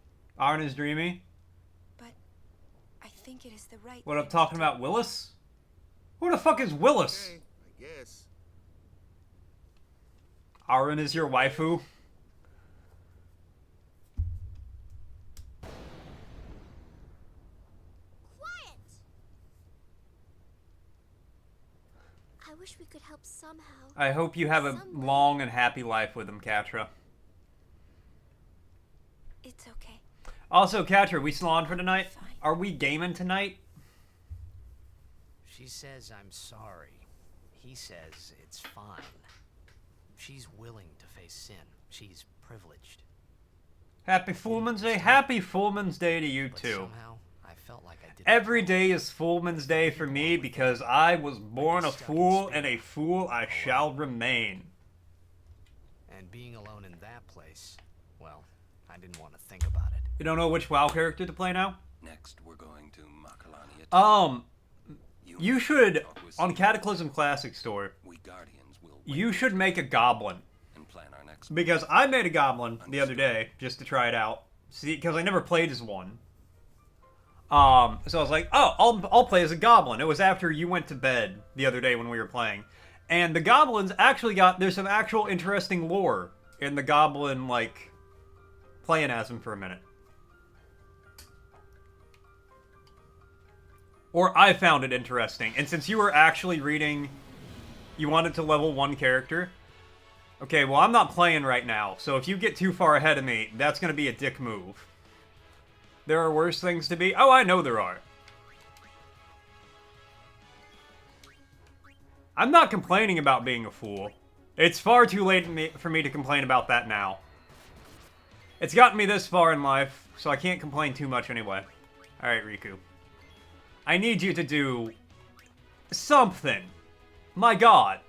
S1: Aaron is dreamy.
S4: but I think it is the right
S1: What
S4: thing
S1: I'm
S4: to
S1: talking
S4: do.
S1: about, Willis? Who the fuck is Willis?
S5: Okay, I guess.
S1: Aaron is your waifu?
S3: Quiet! I wish we could help somehow.
S1: I hope you have a long and happy life with him, Katra.
S4: It's okay.
S1: Also, Katra, we still on for tonight?
S4: Fine.
S1: Are we gaming tonight?
S2: She says I'm sorry. He says it's fine. She's willing to face sin. She's privileged.
S1: Happy Foolman's Day. Happy Foolman's Day to you
S2: But
S1: too.
S2: somehow, I felt like I didn't.
S1: Every day is Foolman's Day for me because I was born a fool and a fool I shall remain.
S2: And being alone in that place, well, I didn't want to think about it.
S1: You don't know which WoW character to play now?
S6: Next, we're going to Makalani.
S1: You should, on Cataclysm Classic Store,
S6: We Guardians will
S1: you should make a goblin.
S6: and plan our next.
S1: Because I made a goblin the other day just to try it out. See, because I never played as one. So I was like, oh, I'll play as a goblin. It was after you went to bed the other day when we were playing. And the goblins actually there's some actual interesting lore in the goblin, like, playing as him for a minute. Or I found it interesting. And since you were actually reading, you wanted to level 1 character. Okay, well, I'm not playing right now, so if you get too far ahead of me, that's going to be a dick move. There are worse things to be? Oh, I know there are. I'm not complaining about being a fool. It's far too late for me to complain about that now. It's gotten me this far in life, so I can't complain too much anyway. Alright, Riku. I need you to do something. My god.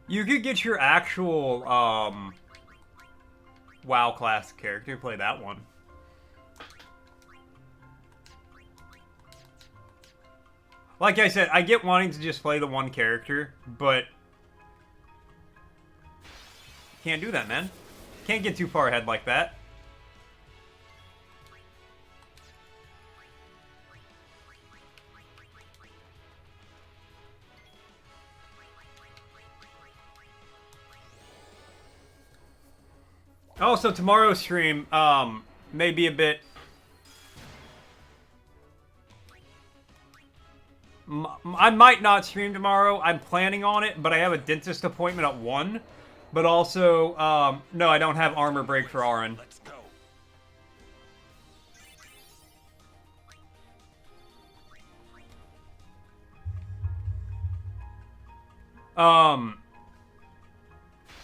S1: You could get your actual, WoW class character, play that one. Like I said, I get wanting to just play the one character, but can't do that, man. Can't get too far ahead like that. Also, tomorrow's stream, may be a bit... I might not stream tomorrow. I'm planning on it, but I have a dentist appointment at 1. But also, no, I don't have armor break for Auron.
S6: Let's go.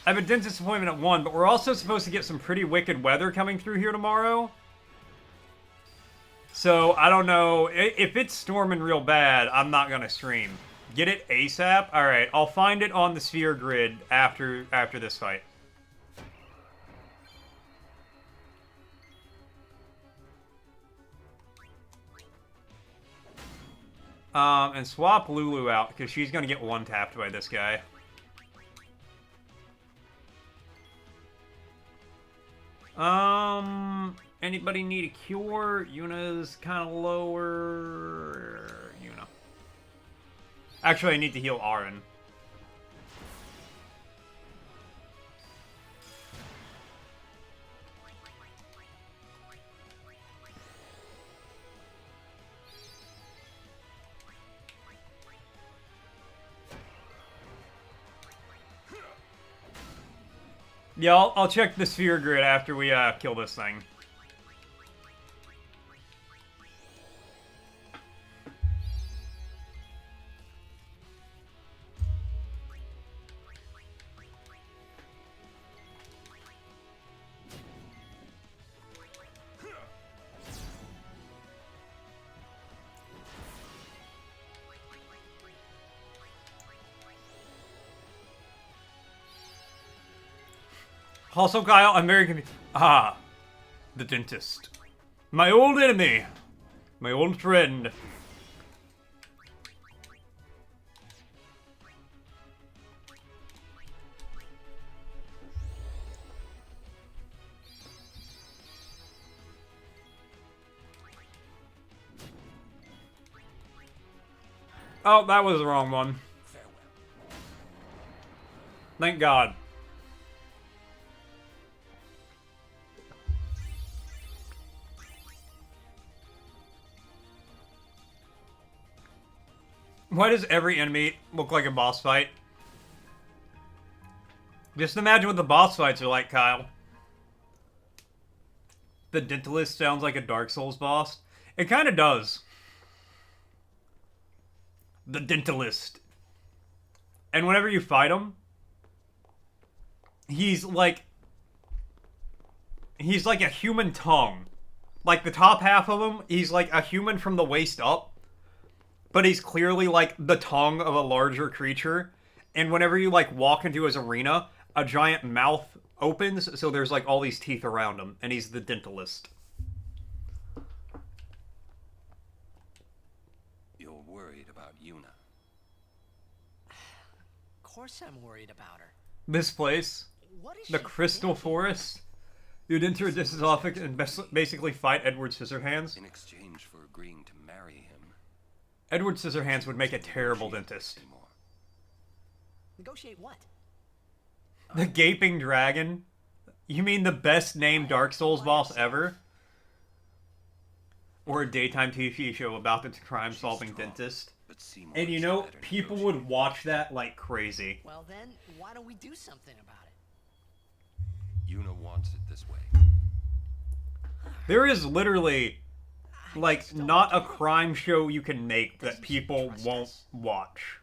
S1: I have a dentist appointment at 1, but we're also supposed to get some pretty wicked weather coming through here tomorrow. So, I don't know. If it's storming real bad, I'm not going to stream. Get it ASAP? Alright, I'll find it on the sphere grid after this fight. And swap Lulu out, because she's going to get one-tapped by this guy. Anybody need a cure? Yuna's kind of lower. Yuna. Actually, I need to heal Auron. Yeah, I'll check the sphere grid after we kill this thing. Also, Kyle, I'm very confused. Ah, the dentist. My old enemy. My old friend. Oh, that was the wrong one. Thank God. Why does every enemy look like a boss fight? Just imagine what the boss fights are like, Kyle. The Dentalist sounds like a Dark Souls boss. It kind of does. The Dentalist. And whenever you fight him, he's like a human tongue. Like the top half of him, he's like a human from the waist up. But he's clearly, like, the tongue of a larger creature. And whenever you, like, walk into his arena, a giant mouth opens, so there's, like, all these teeth around him. And he's the Dentalist.
S6: You're worried about Yuna.
S2: Of course I'm worried about her.
S1: This place,
S2: What is
S1: the
S2: she
S1: Crystal
S2: thinking?
S1: Forest, you'd enter a distance office and basically fight Edward Scissorhands.
S6: In exchange for agreeing to marry him.
S1: Edward Scissorhands would make a terrible dentist.
S6: Anymore.
S2: Negotiate what?
S1: The Gaping Dragon? You mean the best named Dark Souls boss ever? Or a daytime TV show about the crime-solving dentist? And you know, people would watch that like crazy.
S2: Well then, why don't we do something about it?
S6: Yuna wants it this way.
S1: There is literally, like, not a crime show you can make that people won't watch.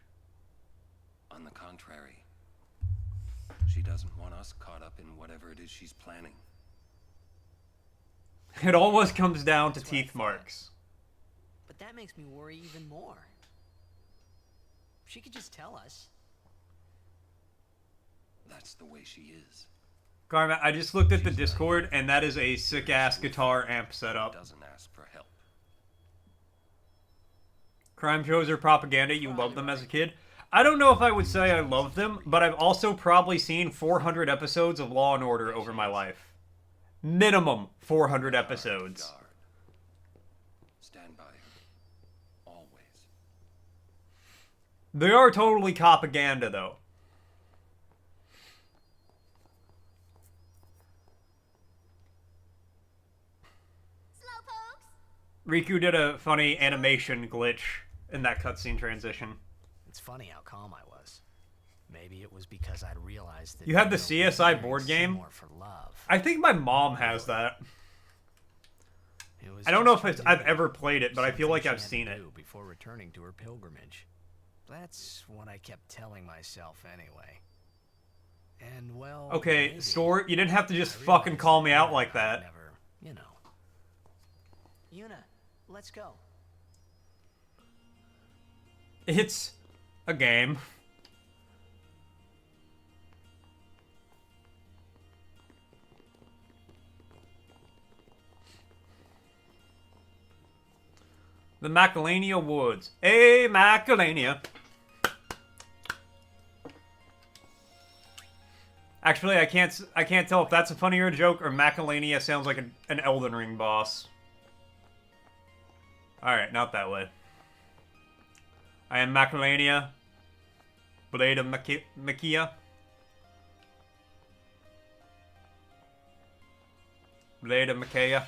S6: On the contrary, she doesn't want us caught up in whatever it is she's planning.
S1: It always comes down to teeth marks.
S2: But that makes me worry even more. She could just tell us.
S6: That's the way she is.
S1: Karma, I just looked at the Discord, and that is a sick-ass guitar amp setup.
S6: Doesn't ask for help.
S1: Crime shows are propaganda. You loved them as a kid. I don't know if I would say I loved them, but I've also probably seen 400 episodes of Law and Order over my life. Minimum 400 episodes.
S6: Guard. Stand by her. Always.
S1: They are totally propaganda, though. Riku did a funny animation glitch in that cutscene transition.
S2: It's funny how calm I was. Maybe it was because I'd realized that
S1: You had the CSI board game?
S2: For love.
S1: I think my mom has that.
S2: It was
S1: I don't know if
S2: just
S1: I've ever played it, but I feel like
S2: something
S1: I've
S2: she had
S1: seen
S2: to
S1: it.
S2: do before returning to her pilgrimage. That's what I kept telling myself anyway. And well,
S1: Okay,
S2: maybe
S1: Store, you didn't have to just
S2: I
S1: fucking
S2: realized
S1: call me
S2: that
S1: out like
S2: I'd
S1: that.
S2: Never, you know. Yuna, let's go.
S1: It's a game. The Macalania Woods. Hey, Macalania. Actually, I can't tell if that's a funnier joke or Macalania sounds like an Elden Ring boss. Alright, not that way. I am Macalania. Blade of Makia. Blade of Makia.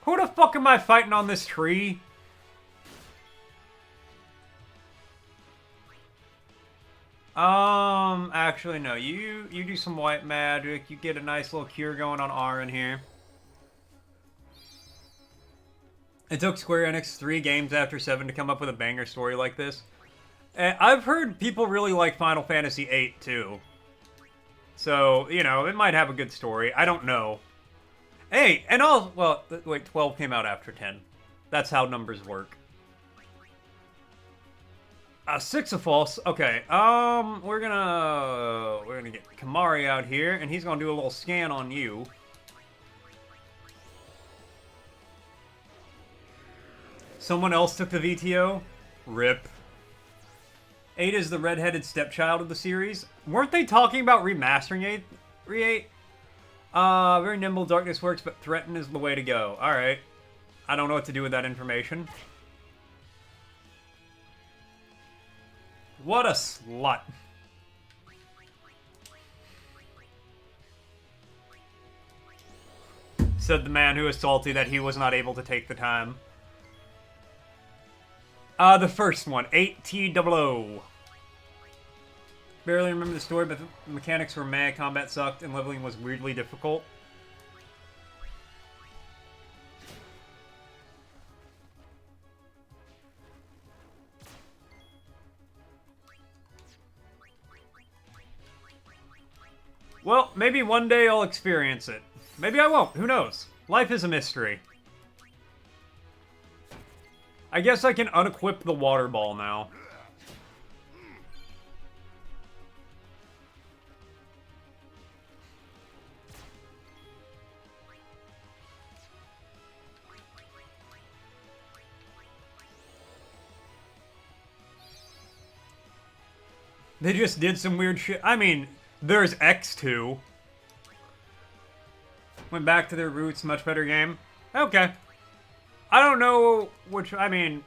S1: Who the fuck am I fighting on this tree? Actually, no. You do some white magic. You get a nice little cure going on Aaron here. It took Square Enix 3 games after 7 to come up with a banger story like this. I've heard people really like Final Fantasy VIII, too. So, you know, it might have a good story. I don't know. Hey, and all... Well, wait, 12 came out after 10. That's how numbers work. 6 of false. Okay, we're gonna get Kamari out here, and he's gonna do a little scan on you. Someone else took the VTO? RIP. 8 is the redheaded stepchild of the series. Weren't they talking about remastering 8? Re-8? Very nimble, darkness works, but threaten is the way to go. Alright. I don't know what to do with that information. What a slut. Said the man who was salty that he was not able to take the time. The first one, 8T00. Barely remember the story, but the mechanics were meh, combat sucked, and leveling was weirdly difficult. Well, maybe one day I'll experience it. Maybe I won't, who knows? Life is a mystery. I guess I can unequip the water ball now. They just did some weird shit. I mean, there's X2. Went back to their roots, much better game. Okay. I don't know which, I mean,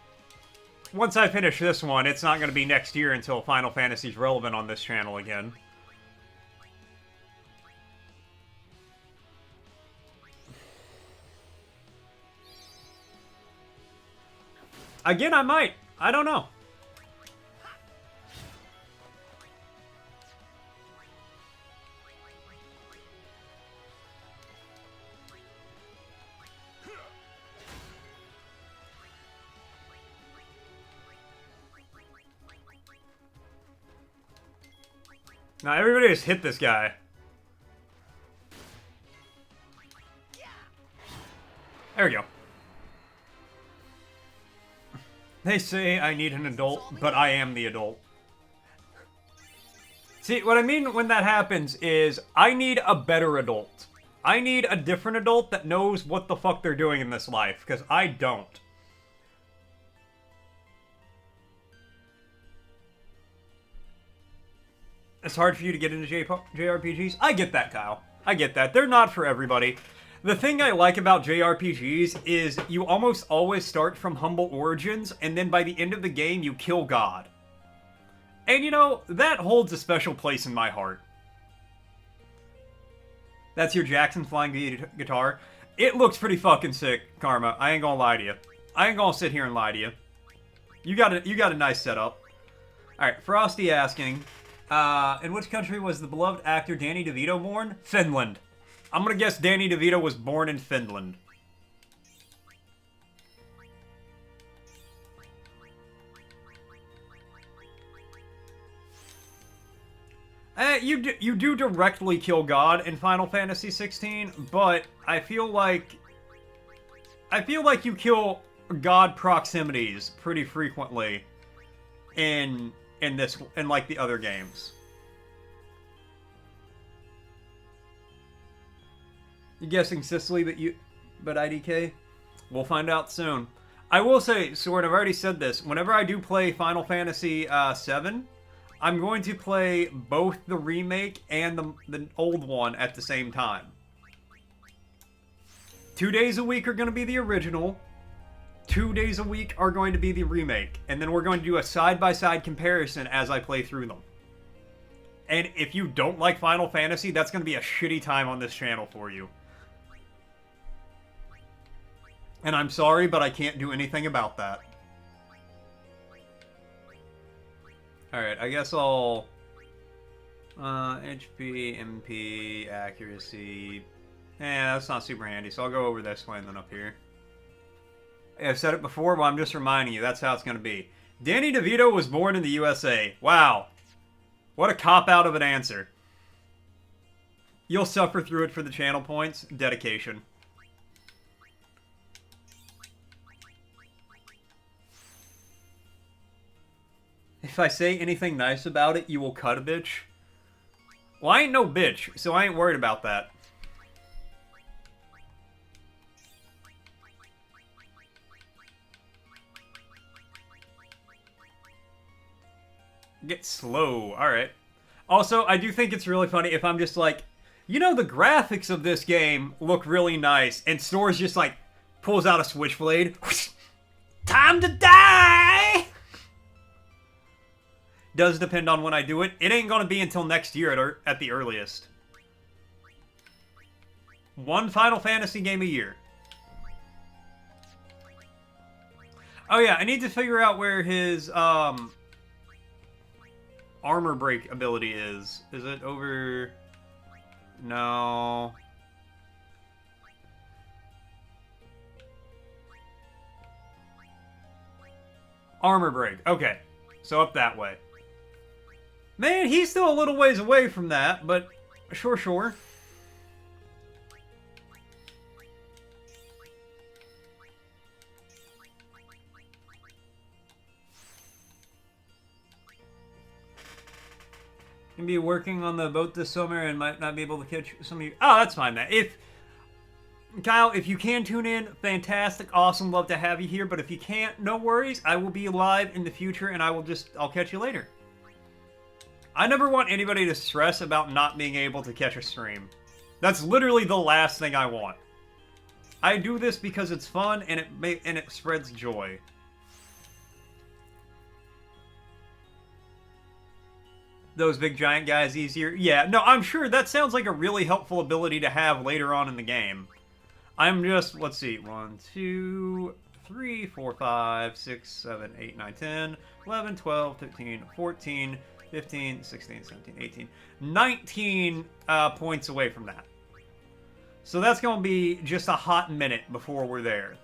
S1: once I finish this one, it's not going to be next year until Final Fantasy's relevant on this channel again. Again, I might. I don't know. Now, everybody just hit this guy. There we go. They say I need an adult, but I am the adult. See, what I mean when that happens is I need a better adult. I need a different adult that knows what the fuck they're doing in this life, because I don't. It's hard for you to get into JRPGs. I get that, Kyle. I get that. They're not for everybody. The thing I like about JRPGs is you almost always start from humble origins, and then by the end of the game, you kill God. And you know, that holds a special place in my heart. That's your Jackson flying guitar. It looks pretty fucking sick, Karma. I ain't gonna lie to you. I ain't gonna sit here and lie to you. You got a nice setup. Alright, Frosty asking... in which country was the beloved actor Danny DeVito born? Finland. I'm gonna guess Danny DeVito was born in Finland. You do directly kill God in Final Fantasy 16, but I feel like you kill God proximities pretty frequently in like the other games. You guessing Sicily, but IDK? We'll find out soon. I will say, Sword, I've already said this. Whenever I do play Final Fantasy VII, I'm going to play both the remake and the old one at the same time. 2 days a week are going to be the original. 2 days a week are going to be the remake. And then we're going to do a side-by-side comparison as I play through them. And if you don't like Final Fantasy, that's going to be a shitty time on this channel for you. And I'm sorry, but I can't do anything about that. Alright, I guess I'll... HP, MP, accuracy... that's not super handy, so I'll go over this way and then up here. I've said it before, but I'm just reminding you, that's how it's going to be. Danny DeVito was born in the USA. Wow. What a cop-out of an answer. You'll suffer through it for the channel points. Dedication. If I say anything nice about it, you will cut a bitch. Well, I ain't no bitch, so I ain't worried about that. Get slow. Alright. Also, I do think it's really funny if I'm just like, you know, the graphics of this game look really nice, and Store's just like, pulls out a switchblade. Time to die! Does depend on when I do it. It ain't gonna be until next year at the earliest. One Final Fantasy game a year. Oh yeah, I need to figure out where his, armor break ability is. Is it over... No... Armor break. Okay. So up that way. Man, he's still a little ways away from that, but sure. Can be working on the boat this summer and might not be able to catch some of you. Oh, that's fine, man. Kyle, if you can tune in, fantastic, awesome, love to have you here. But if you can't, no worries. I will be live in the future, and I'll catch you later. I never want anybody to stress about not being able to catch a stream. That's literally the last thing I want. I do this because it's fun and it spreads joy. those big giant guys easier. Yeah, no, I'm sure that sounds like a really helpful ability to have later on in the game. I'm just, let's see, 1, 2, 3, 4, 5, 6, 7, 8, 9, 10, 11, 12, 13, 14, 15, 16, 17, 18, 19 points away from that. So that's going to be just a hot minute before we're there.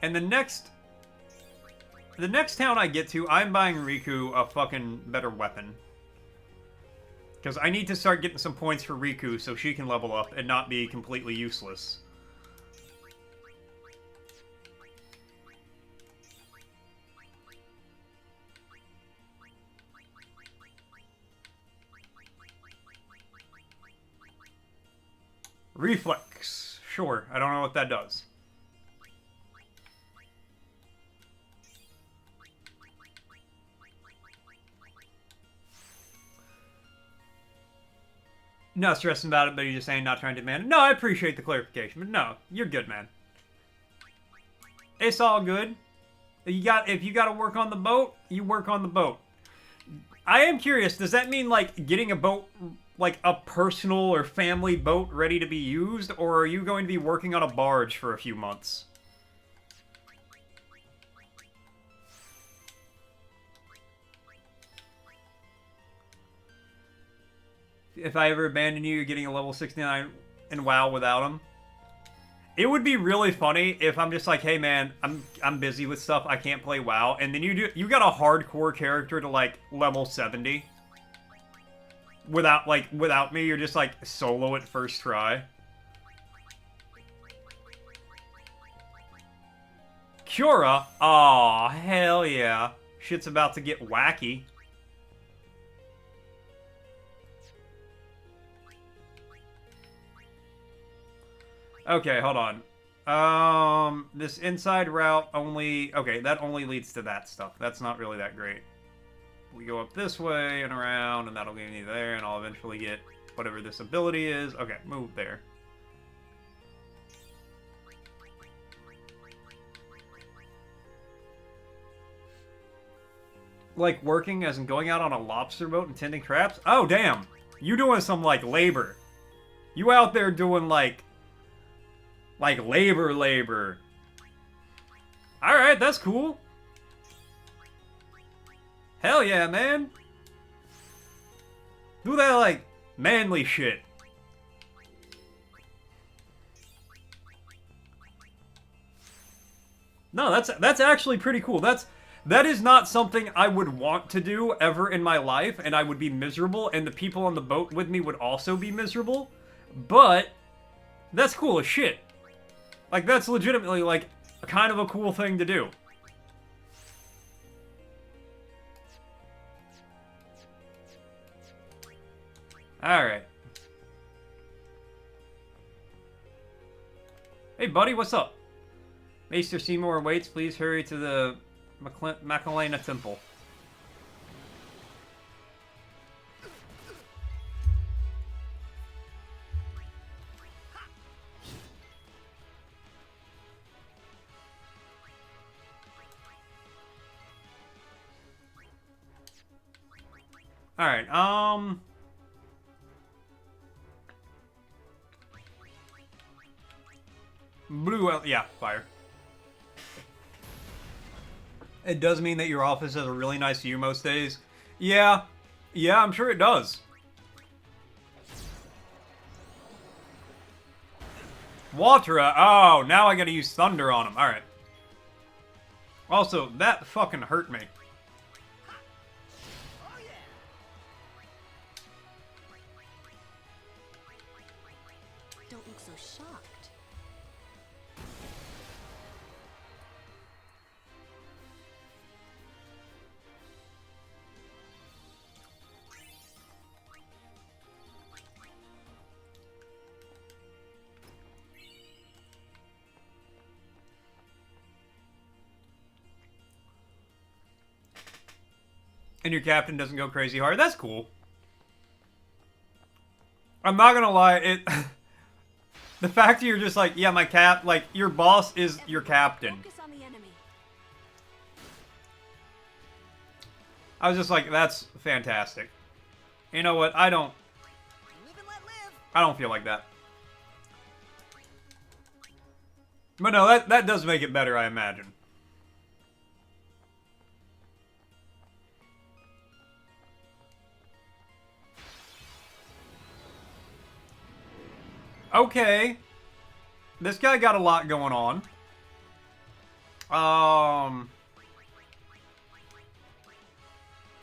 S1: And the next town I get to, I'm buying Riku a fucking better weapon. Because I need to start getting some points for Riku so she can level up and not be completely useless. Reflex. Sure, I don't know what that does. Not stressing about it, but you're just saying not trying to demand it. No, I appreciate the clarification, but no, you're good, man. It's all good. If you got to work on the boat, you work on the boat. I am curious, does that mean, like, getting a boat, like, a personal or family boat ready to be used, or are you going to be working on a barge for a few months? If I ever abandon you, you're getting a level 69 in WoW without him. It would be really funny if I'm just like, hey man, I'm busy with stuff, I can't play WoW, and then you got a hardcore character to like level 70. Without me, you're just like solo at first try. Cura? Aw, hell yeah. Shit's about to get wacky. Okay, hold on. This inside route only... Okay, that only leads to that stuff. That's not really that great. We go up this way and around, and that'll get me there, and I'll eventually get whatever this ability is. Okay, move there. Like working as in going out on a lobster boat and tending traps? Oh, damn. You doing some, like, labor. You out there doing, like labor. Alright, that's cool. Hell yeah, man. Do that, like, manly shit. No, that's actually pretty cool. That is not something I would want to do ever in my life, and I would be miserable, and the people on the boat with me would also be miserable. But that's cool as shit. Like, that's legitimately, like, kind of a cool thing to do. Alright. Hey, buddy, what's up? Maester Seymour waits. Please hurry to the Macalena Temple. Alright, blue, yeah, fire. It does mean that your office has a really nice view most days. Yeah, I'm sure it does. Watera, oh, now I gotta use thunder on him, alright. Also, that fucking hurt me.
S7: Don't look so shocked.
S1: And your captain doesn't go crazy hard. That's cool. I'm not gonna lie, the fact that you're just like, yeah, my like, your boss is your captain.
S7: Focus on the enemy.
S1: I was just like, that's fantastic. You know what? I don't feel like that. But no, that does make it better, I imagine. Okay. This guy got a lot going on.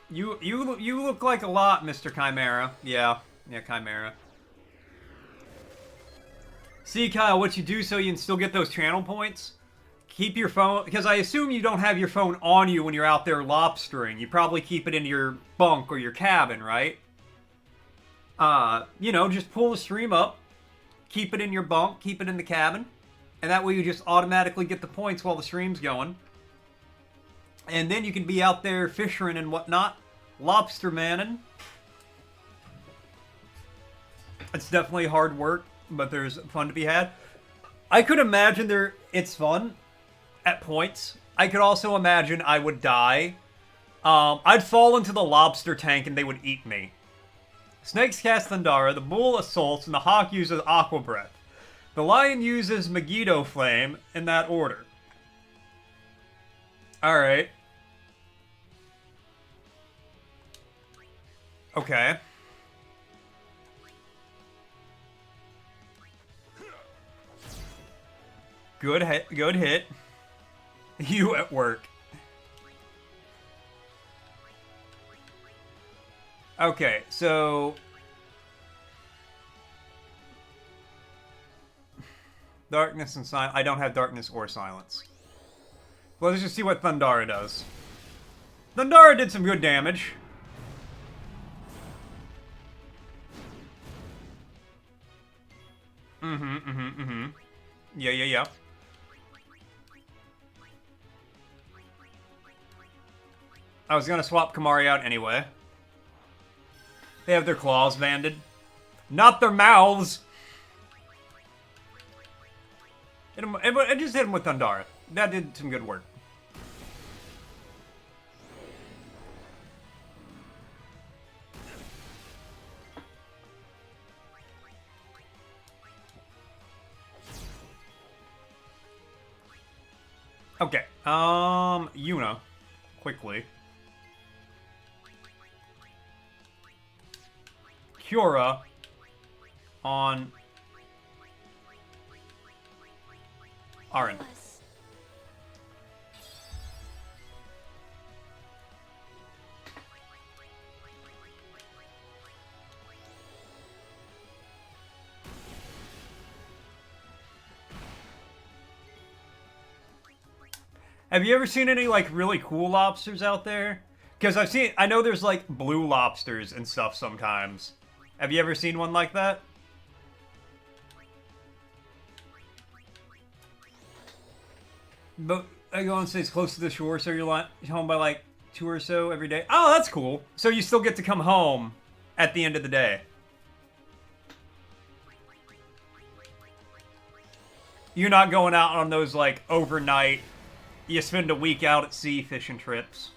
S1: You look like a lot, Mr. Chimera. Yeah, Chimera. See, Kyle, what you do so you can still get those channel points? Keep your phone, because I assume you don't have your phone on you when you're out there lobstering. You probably keep it in your bunk or your cabin, right? You know, just pull the stream up, keep it in your bunk, keep it in the cabin, and that way you just automatically get the points while the stream's going. And then you can be out there fishing and whatnot, lobster manning. It's definitely hard work, but there's fun to be had. I could imagine it's fun at points. I could also imagine I would die. I'd fall into the lobster tank and they would eat me. Snakes cast Thundara, the bull assaults, and the hawk uses Aqua Breath. The lion uses Megiddo Flame, in that order. Alright. Okay. Good hit. Good hit. You at work. Okay, so... Darkness and silence. I don't have darkness or silence. Well, let's just see what Thundara does. Thundara did some good damage. Yeah. I was gonna swap Kamari out anyway. They have their claws banded. Not their mouths! I just hit him with Thundara. That did some good work. Okay, Yuna, quickly. Cura on Aaron. Have you ever seen any, like, really cool lobsters out there? Because I know there's, like, blue lobsters and stuff sometimes. Have you ever seen one like that? But I go and say it's close to the shore, so you're home by, like, 2 or so every day. Oh, that's cool. So you still get to come home at the end of the day. You're not going out on those, like, overnight... You spend a week out at sea fishing trips.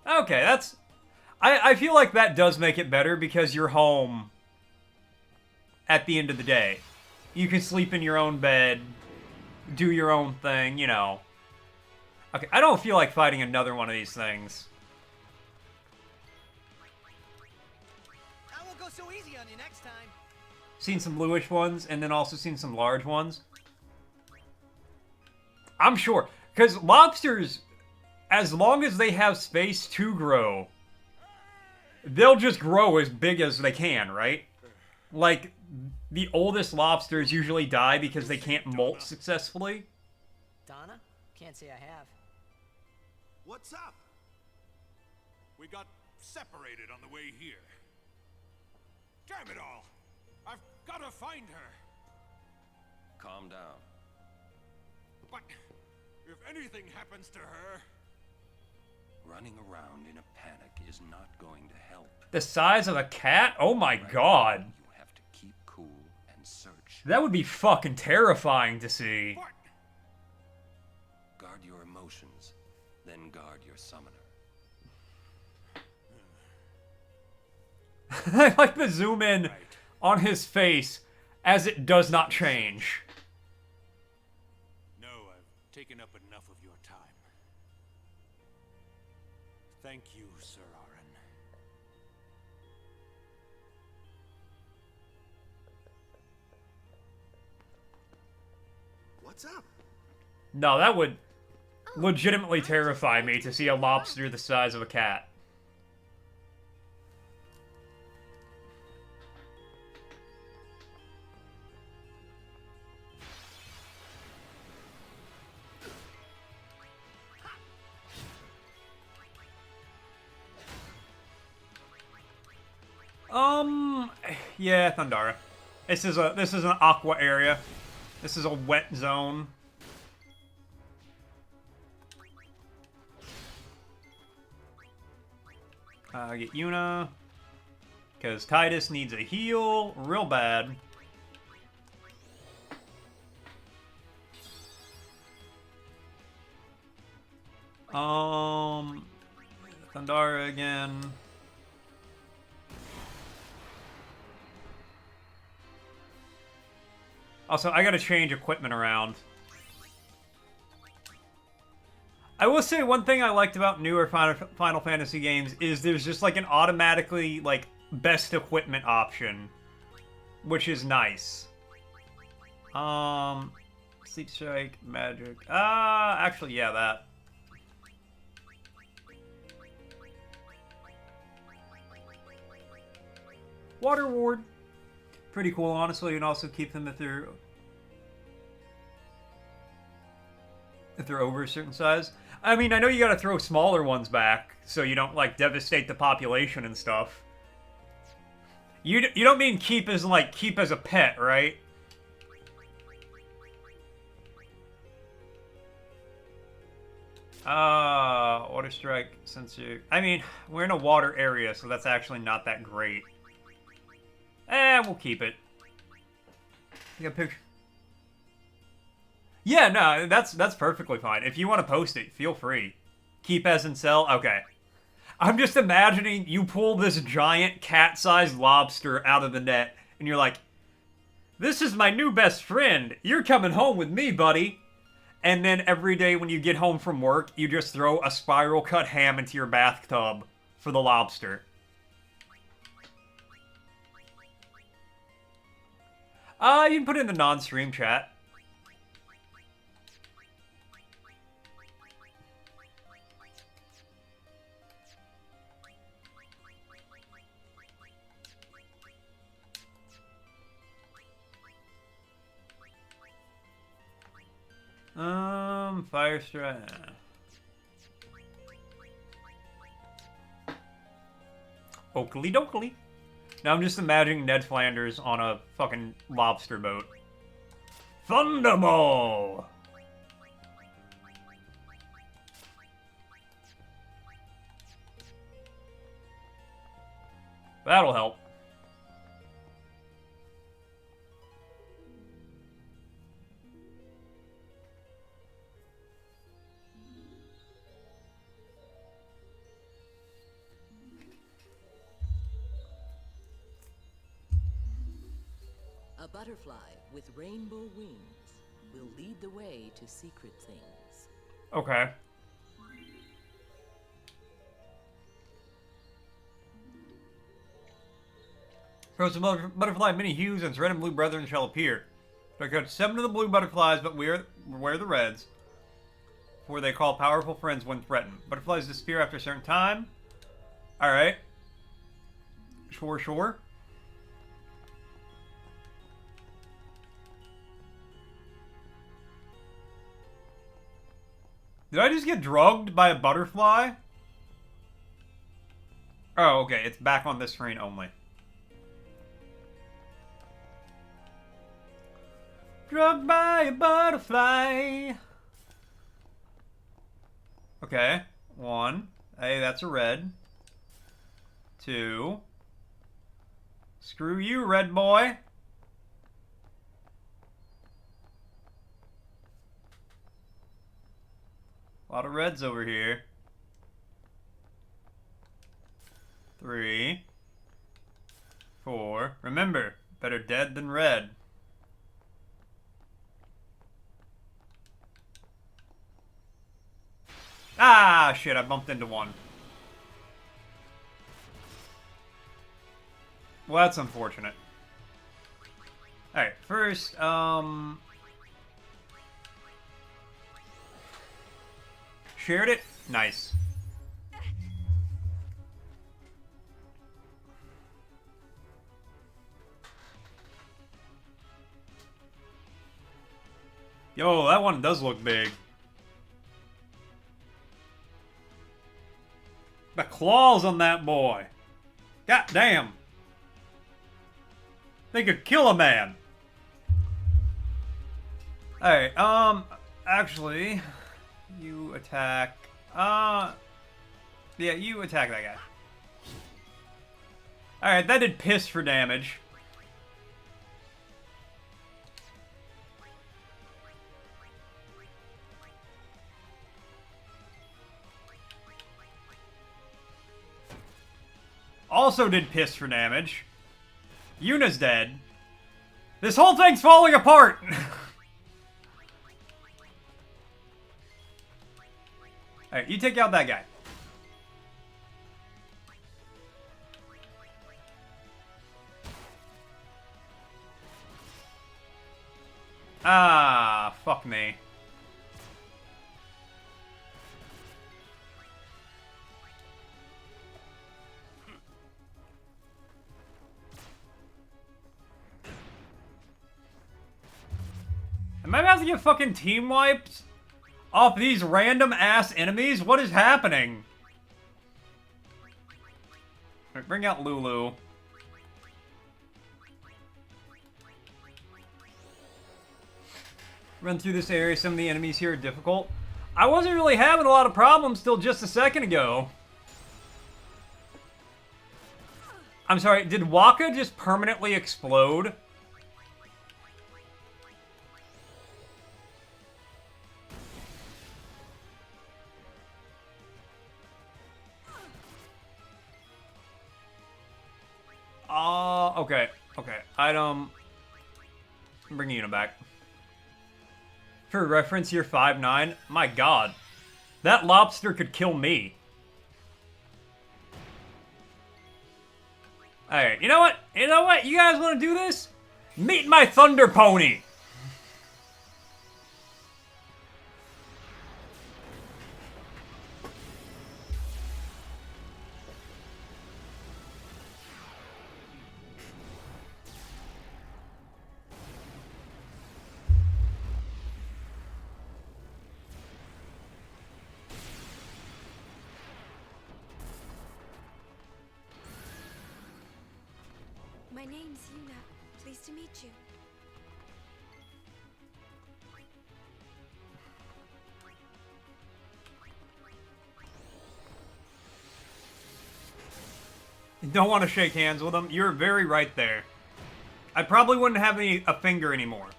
S1: Okay, that's... I feel like that does make it better because you're home at the end of the day. You can sleep in your own bed, do your own thing, you know. Okay, I don't feel like fighting another one of these things.
S2: So easy on you next time.
S1: Seen some bluish ones, and then also seen some large ones. I'm sure. Because lobsters, as long as they have space to grow, they'll just grow as big as they can, right? Like, the oldest lobsters usually die because they can't molt successfully.
S2: Donna? Can't say I have.
S5: What's up?
S8: We got separated on the way here. Damn it all! I've got to find her!
S6: Calm down.
S8: But if anything happens to her...
S6: Running around in a panic is not going to help.
S1: The size of a cat? Oh my god.
S6: You have to keep cool and search
S1: That would be fucking terrifying to see.
S8: What?
S6: Guard your emotions, then guard your summoner.
S1: I like the zoom in on his face as it does not change.
S8: No, I've taken up enough of your time. Thank you, Sir Aaron.
S5: What's up?
S1: No, that would legitimately terrify me to see a lobster the size of a cat. Yeah, Thundara. This is an aqua area. This is a wet zone. Get Yuna. Because Titus needs a heal real bad. Thundara again. Also, I gotta change equipment around. I will say one thing I liked about newer Final Fantasy games is there's just like an automatically like best equipment option, which is nice. Sleep Strike, Magic. Actually, yeah, that. Water Ward. Pretty cool, honestly, and also keep them if they're over a certain size. I mean, I know you gotta throw smaller ones back so you don't like devastate the population and stuff. You don't mean keep as like keep as a pet, right? Water Strike, since you... I mean, we're in a water area, so that's actually not that great. We'll keep it. You got a picture? Yeah, no, that's perfectly fine. If you want to post it, feel free. Keep as in sell? Okay. I'm just imagining you pull this giant cat-sized lobster out of the net, and you're like, this is my new best friend. You're coming home with me, buddy. And then every day when you get home from work, you just throw a spiral cut ham into your bathtub for the lobster. You can put it in the non-stream chat. Fire strike. Oakley dokley. Now I'm just imagining Ned Flanders on a fucking lobster boat. Thunderball! That'll help.
S7: A butterfly with rainbow wings will lead the way to secret things.
S1: Okay. Throw some butterfly mini hues and its red and blue brethren shall appear. So got 7 of the blue butterflies, but wear the reds. For they call powerful friends when threatened. Butterflies disappear after a certain time. Alright. Sure. Did I just get drugged by a butterfly? Oh, okay. It's back on this screen only. Drugged by a butterfly. Okay. 1. Hey, that's a red. 2. Screw you, red boy. lot of reds over here. 3, 4. Remember, better dead than red. Ah, shit, I bumped into one. Well, that's unfortunate. Alright, first, shared it? Nice. Yo, that one does look big. The claws on that boy. God damn. They could kill a man. Alright, actually, you attack, yeah, you attack that guy. Alright, that did piss for damage. Also did piss for damage. Yuna's dead. This whole thing's falling apart! Alright, you take out that guy. Ah, fuck me. Am I about to get fucking team wiped off these random ass enemies? What is happening? Right, bring out Lulu. Run through this area. Some of the enemies here are difficult. I wasn't really having a lot of problems till just a second ago. I'm sorry, did Waka just permanently explode? Okay, okay. I'm bringing Una back. For reference, you're 5'9". My god. That lobster could kill me. Alright, you know what? You know what? You guys want to do this? Meet my thunder pony!
S4: My name's Yuna. Pleased to meet you.
S1: You don't want to shake hands with him? You're very right there. I probably wouldn't have a finger anymore.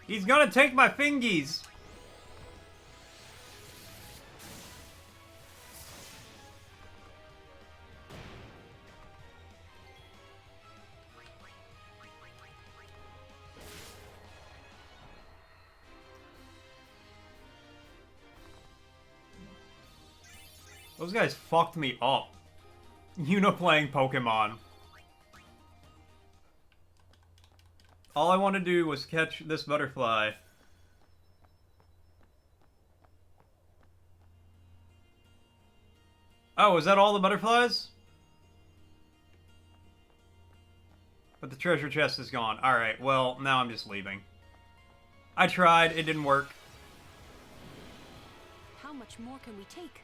S1: He's gonna take my fingies! Those guys fucked me up. Yuna playing Pokemon. All I want to do was catch this butterfly. Oh, is that all the butterflies? But the treasure chest is gone. Alright, well, now I'm just leaving. I tried, it didn't work.
S9: How much more can we take?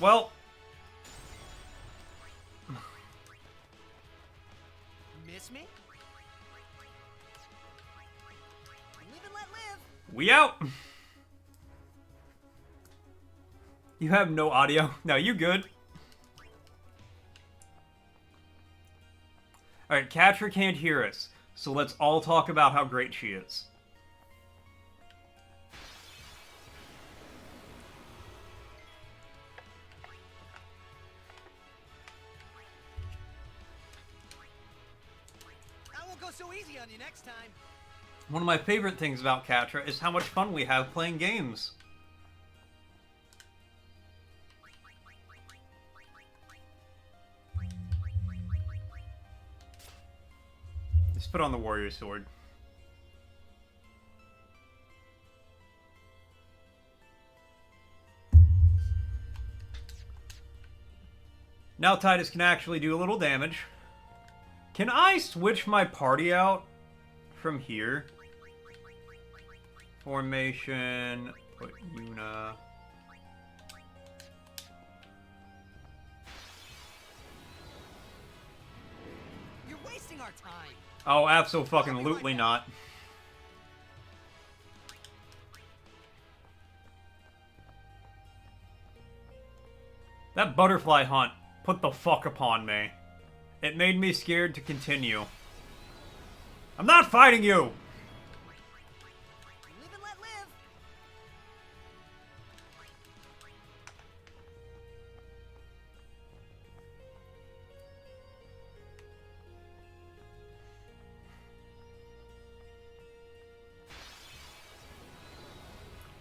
S1: Well...
S2: Miss me? Live and let live.
S1: We out! You have no audio? No, you good. Alright, Catra can't hear us, so let's all talk about how great she is.
S2: so easy on you next time.
S1: One of my favorite things about Catra is how much fun we have playing games. Just put on the warrior sword. Now Titus can actually do a little damage. Can I switch my party out from here? Formation, put Yuna.
S2: You're wasting our time.
S1: Oh, abso-fucking-lutely not. That butterfly hunt put the fuck upon me. It made me scared to continue. I'm not fighting you!
S2: Live and let live.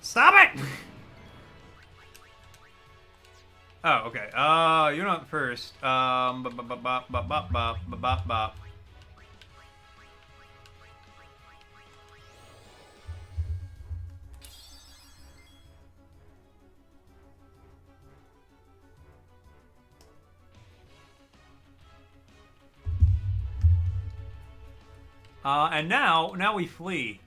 S1: Stop it! Oh, okay. You're not first. And now we flee.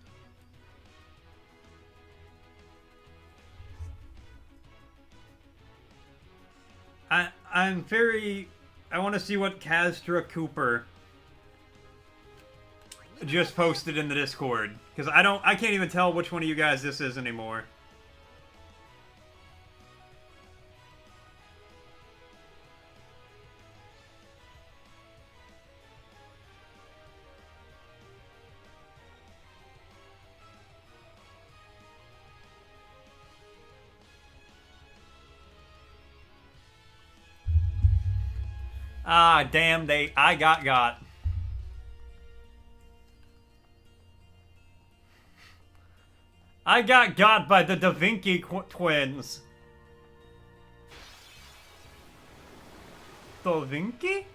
S1: I want to see what Castra Cooper just posted in the Discord, because I can't even tell which one of you guys this is anymore. Ah, damn, I got. I got by the Da Vinci twins. Da Vinci?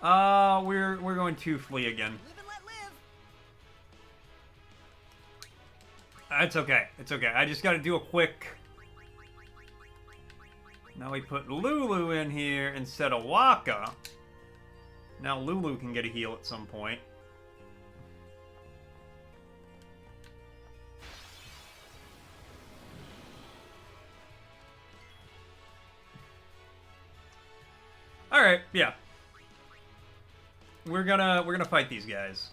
S1: We're going to flee again.
S2: Live and let live.
S1: It's okay. It's okay. I just gotta do a quick... Now we put Lulu in here instead of Waka. Now Lulu can get a heal at some point. Alright, yeah. We're gonna fight these guys.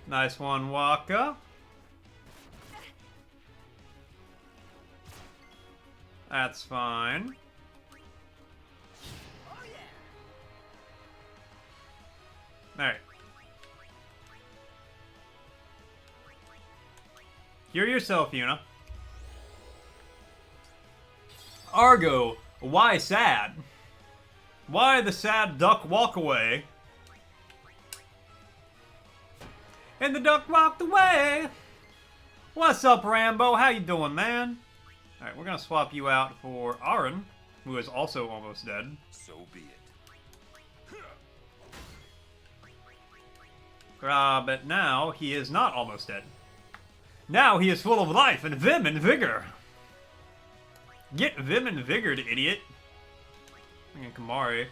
S1: Nice one, Waka. That's fine.
S2: Oh yeah.
S1: Alright. Hear yourself, Yuna. Argo, why sad? Why the sad duck walk away? And the duck walked away. What's up, Rambo? How you doing, man? Alright, we're gonna swap you out for Aaron, who is also almost dead.
S6: So be it.
S1: But now he is not almost dead. Now he is full of life and vim and vigor. Get vim and vigored, idiot. Freaking Kamari.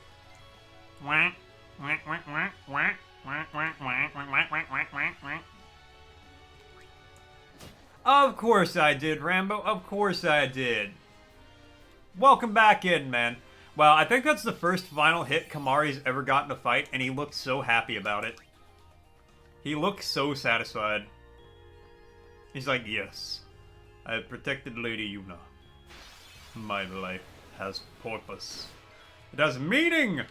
S1: Wah, wah, wah, wah, wah. Of course I did, Rambo. Of course I did. Welcome back in, man. Wow, I think that's the first final hit Kamari's ever gotten a fight, and he looked so happy about it. He looked so satisfied. He's like, yes, I have protected Lady Yuna. My life has purpose. It has meaning!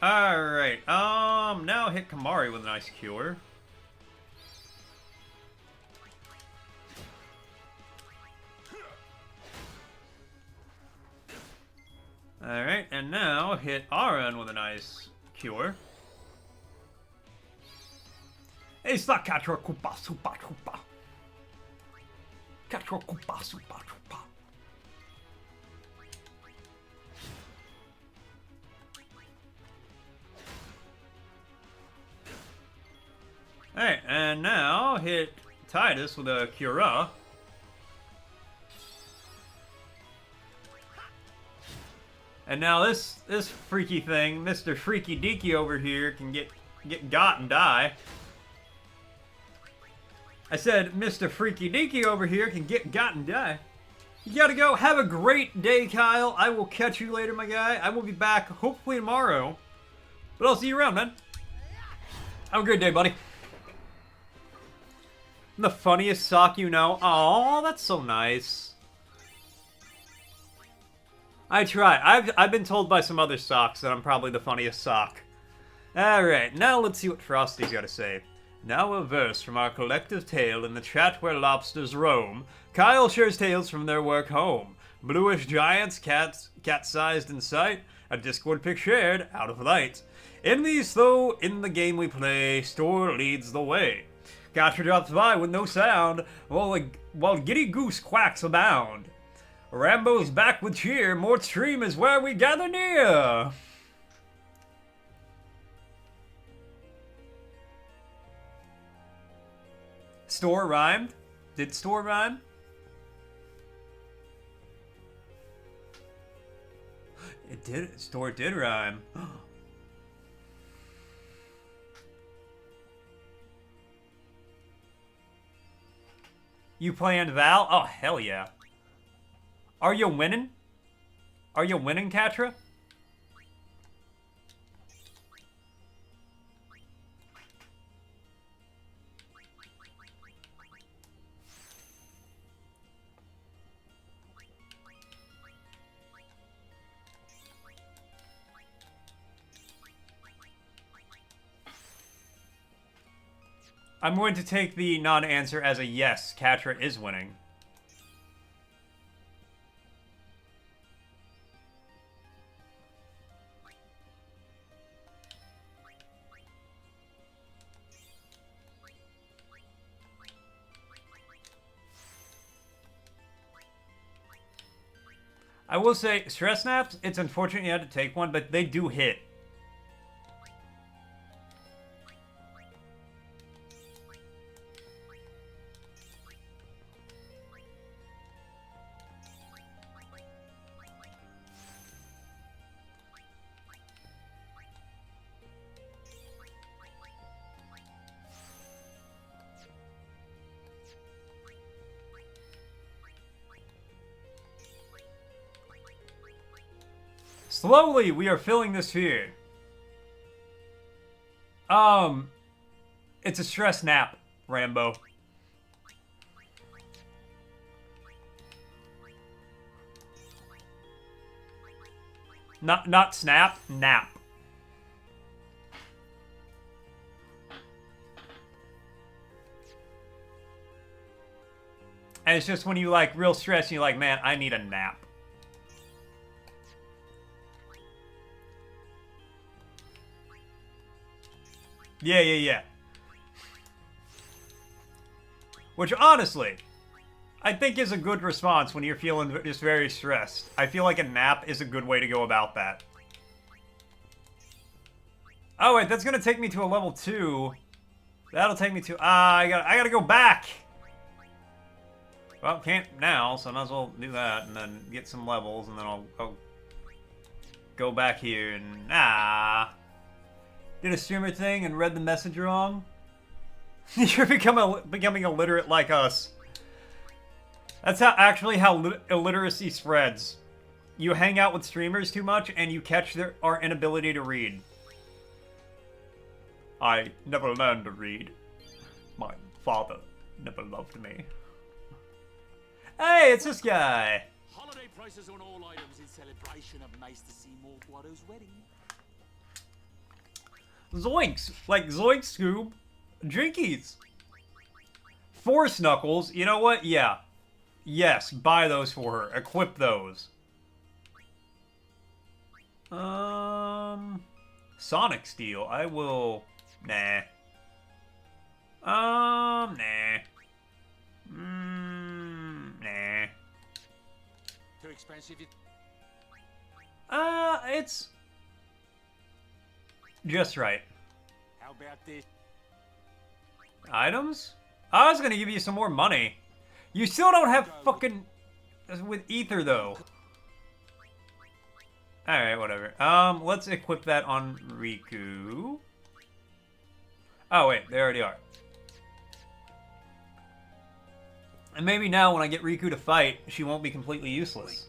S1: Alright, now hit Kamari with a nice cure. Alright, and now hit Aaron with a nice cure. It's not Katra Kupa Supa Kupa. Katra Kupa Supa Kupa. Alright, and now hit Titus with a Cura. And now this freaky thing, Mr. Freaky Deaky over here, can get got and die. I said Mr. Freaky Deaky over here can get got and die. You gotta go. Have a great day, Kyle. I will catch you later, my guy. I will be back hopefully tomorrow. But I'll see you around, man. Have a great day, buddy. The funniest sock you know. Aw, that's so nice. I try. I've been told by some other socks that I'm probably the funniest sock. Alright, now let's see what Frosty's got to say. Now a verse from our collective tale in the chat where lobsters roam. Kyle shares tales from their work home. Bluish giants, cat-sized in sight. A Discord pic shared, out of light. In these though, in the game we play, store leads the way. Gotcha drops by with no sound, while giddy goose quacks abound. Rambo's back with cheer, Mort's stream is where we gather near. Store rhymed? Did store rhyme? It did. Store did rhyme. You playing Val? Oh, hell yeah. Are you winning? Are you winning, Katra? I'm going to take the non-answer as a yes. Katra is winning. I will say, stress naps, it's unfortunate you had to take one, but they do hit. Slowly, we are filling this sphere. It's a stress nap, Rambo. Not snap, nap. And it's just when you like real stress and you're like, man, I need a nap. Yeah. Which, honestly, I think is a good response when you're feeling just very stressed. I feel like a nap is a good way to go about that. Oh, wait, that's gonna take me to a level 2. That'll take me to... I gotta go back! Well, can't now, so I might as well do that and then get some levels, and then I'll go back here and... Did a streamer thing and read the message wrong? You're becoming illiterate like us. That's how illiteracy spreads. You hang out with streamers too much and you catch our inability to read. I never learned to read. My father never loved me. Hey, it's this guy.
S8: Holiday
S10: prices on all items in celebration of Maester Seymour Guado's wedding.
S1: Zoinks! Like Zoinks, Scoob. Drinkies. Force Knuckles. You know what? Yeah. Yes, buy those for her. Equip those. Sonic Steel. I will... Nah. Nah. Nah.
S10: Too expensive?
S1: It's... just right.
S10: How about this?
S1: Items? I was gonna give you some more money. You still don't have fucking... with ether, though. Alright, whatever. Let's equip that on Riku. Oh, wait, they already are. And maybe now when I get Riku to fight, she won't be completely useless.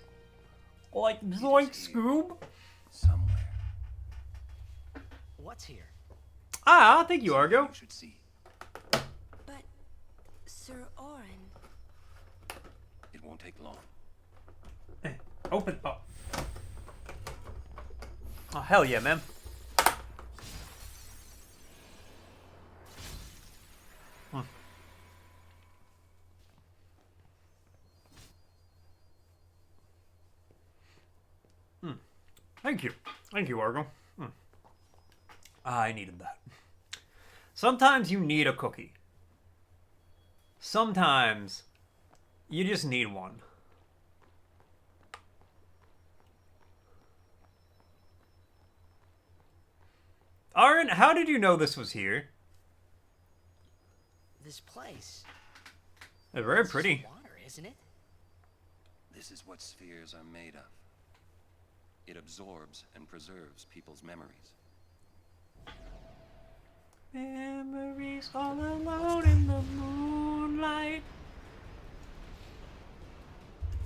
S1: Like, Zoink, Scoob?
S6: Somewhere.
S2: What's here?
S1: Ah, thank you, Argo.
S6: You should see.
S4: But, Sir Orin...
S6: It won't take long.
S1: Open up. Oh, hell yeah, man. Thank you. Thank you, Argo. I needed that. Sometimes you need a cookie. Sometimes you just need one. Aaron, how did you know this was here?
S2: This place.
S1: They're very
S2: This is
S1: pretty.
S2: water, isn't it?
S6: This is what spheres are made of. It absorbs and preserves people's memories.
S1: Memories all alone in the moonlight.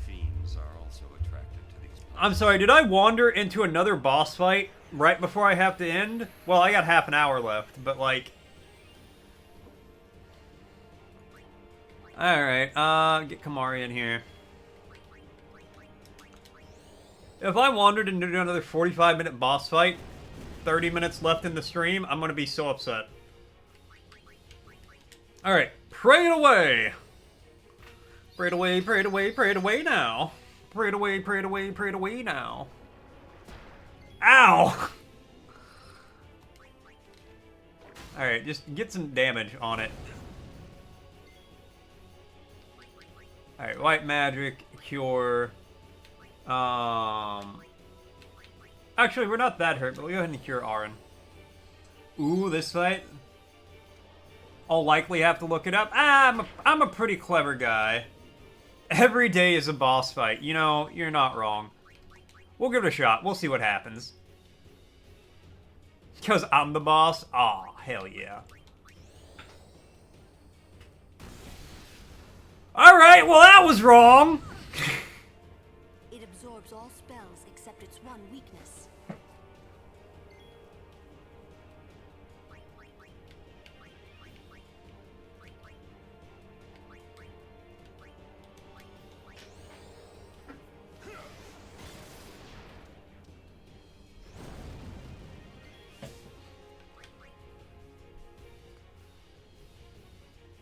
S6: Fiends are also attracted to these places.
S1: I'm sorry, did I wander into another boss fight right before I have to end? Well, I got half an hour left, but like... Alright, get Kamari in here. If I wandered into another 45-minute boss fight, 30 minutes left in the stream, I'm gonna be so upset. Alright, pray it away! Pray it away, pray it away, pray it away now. Pray it away, pray it away, pray it away now. Ow! Alright, just get some damage on it. Alright, white magic, cure. Actually, we're not that hurt, but we'll go ahead and cure Aaron. Ooh, this fight. I'll likely have to look it up. I'm a pretty clever guy. Every day is a boss fight. You know, you're not wrong. We'll give it a shot. We'll see what happens. Because I'm the boss? Aw, hell yeah. Alright, well that was wrong!
S9: It absorbs all spells except its one weakness.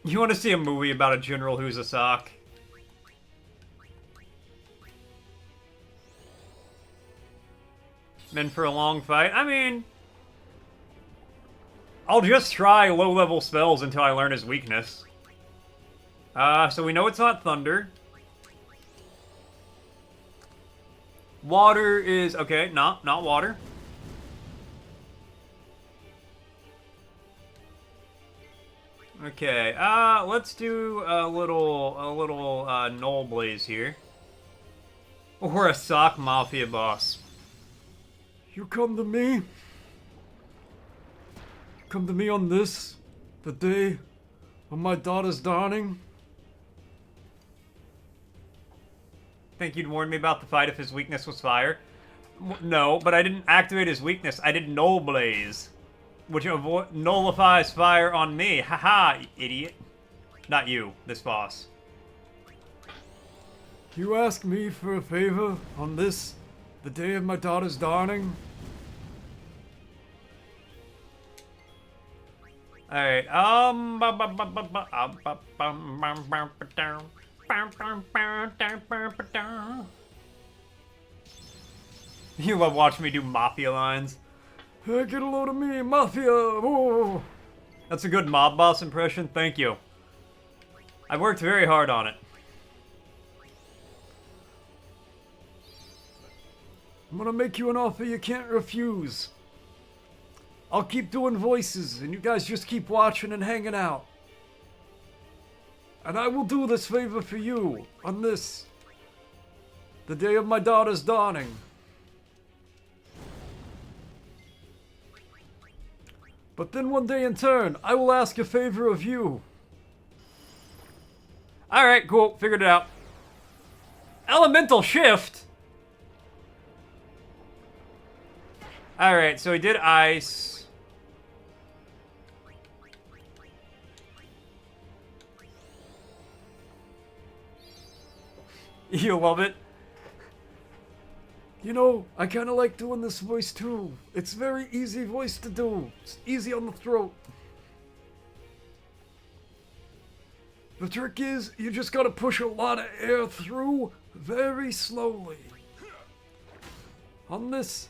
S1: You want to see a movie about a general who's a sock? Meant for a long fight? I mean... I'll just try low-level spells until I learn his weakness. So we know it's not thunder. Water is... okay, not water. Okay, let's do a little Null Blaze here. Or a sock mafia boss. You come to me? Come to me on this, the day of my daughter's dawning? Think you'd warn me about the fight if his weakness was fire? No, but I didn't activate his weakness. I did Null Blaze. Which nullifies fire on me. Haha, idiot. Not you, this boss. You ask me for a favor on this, the day of my daughter's dawning? Alright, you love watching me do Mafia lines. Hey, get a load of me, Mafia! Whoa. That's a good mob boss impression, thank you. I worked very hard on it. I'm gonna make you an offer you can't refuse. I'll keep doing voices, and you guys just keep watching and hanging out. And I will do this favor for you on this, the day of my daughter's dawning. But then one day in turn, I will ask a favor of you. Alright, cool. Figured it out. Elemental shift? Alright, so he did ice. You love it? You know, I kind of like doing this voice too. It's very easy voice to do. It's easy on the throat. The trick is, you just gotta push a lot of air through very slowly. On this.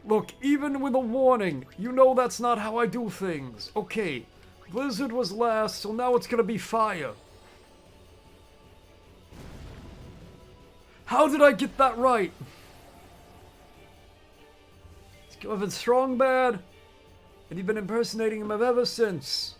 S1: Look, even with a warning, you know that's not how I do things. Okay, Blizzard was last, so now it's gonna be fire. How did I get that right? It's Kevin Strong bad, and you've been impersonating him ever since.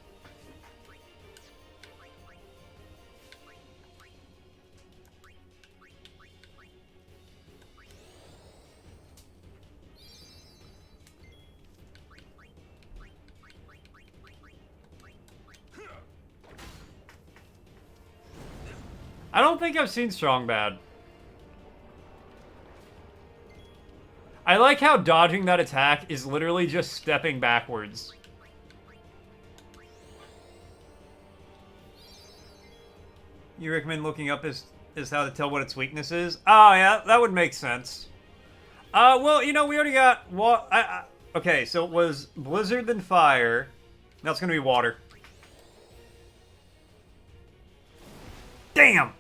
S1: I don't think I've seen Strong Bad. I like how dodging that attack is literally just stepping backwards. You recommend looking up as how to tell what its weakness is? Oh, yeah, that would make sense. Well, you know, we already got... okay, so it was Blizzard, then Fire. Now it's gonna be Water. Damn!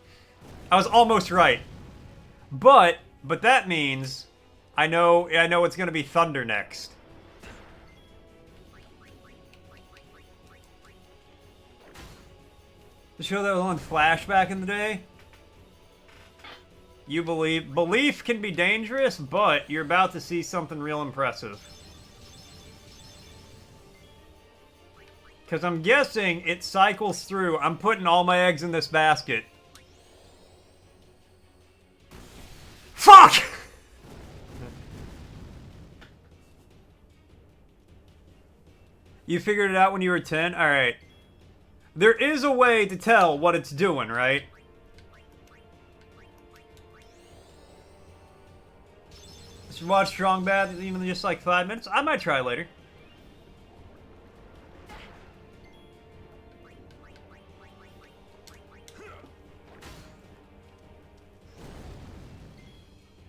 S1: I was almost right. But that means I know it's gonna be Thunder next. The show that was on Flash back in the day. You belief can be dangerous, but you're about to see something real impressive. Because I'm guessing it cycles through. I'm putting all my eggs in this basket. Fuck! You figured it out when you were 10? Alright. There is a way to tell what it's doing, right? Should watch Strong Bad even just like 5 minutes? I might try later.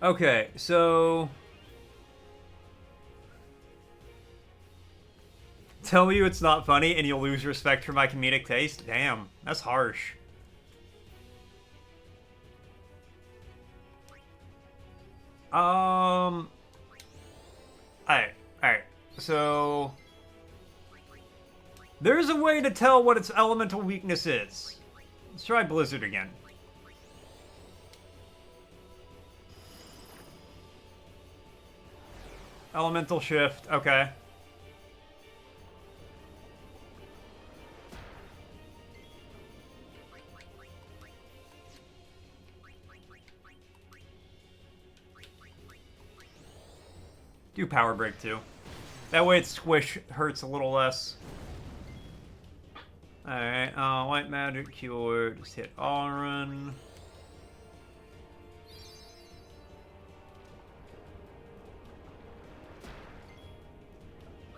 S1: Okay, so... Tell you it's not funny and you'll lose respect for my comedic taste? Damn, that's harsh. Alright, so... There's a way to tell what its elemental weakness is. Let's try Blizzard again. Elemental shift, okay. Do power break too. That way its squish hurts a little less. Alright, white magic cure, just hit Auron.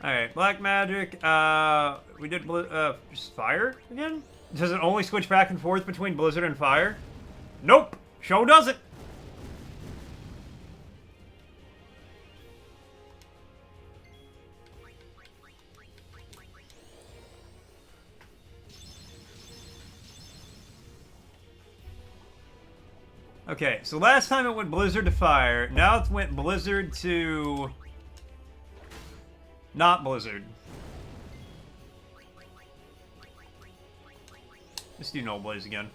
S1: Alright, black magic. We did just fire again? Does it only switch back and forth between blizzard and fire? Nope! Show doesn't! Okay, so last time it went blizzard to fire. Now it went blizzard to... not blizzard. Let's do no blaze again.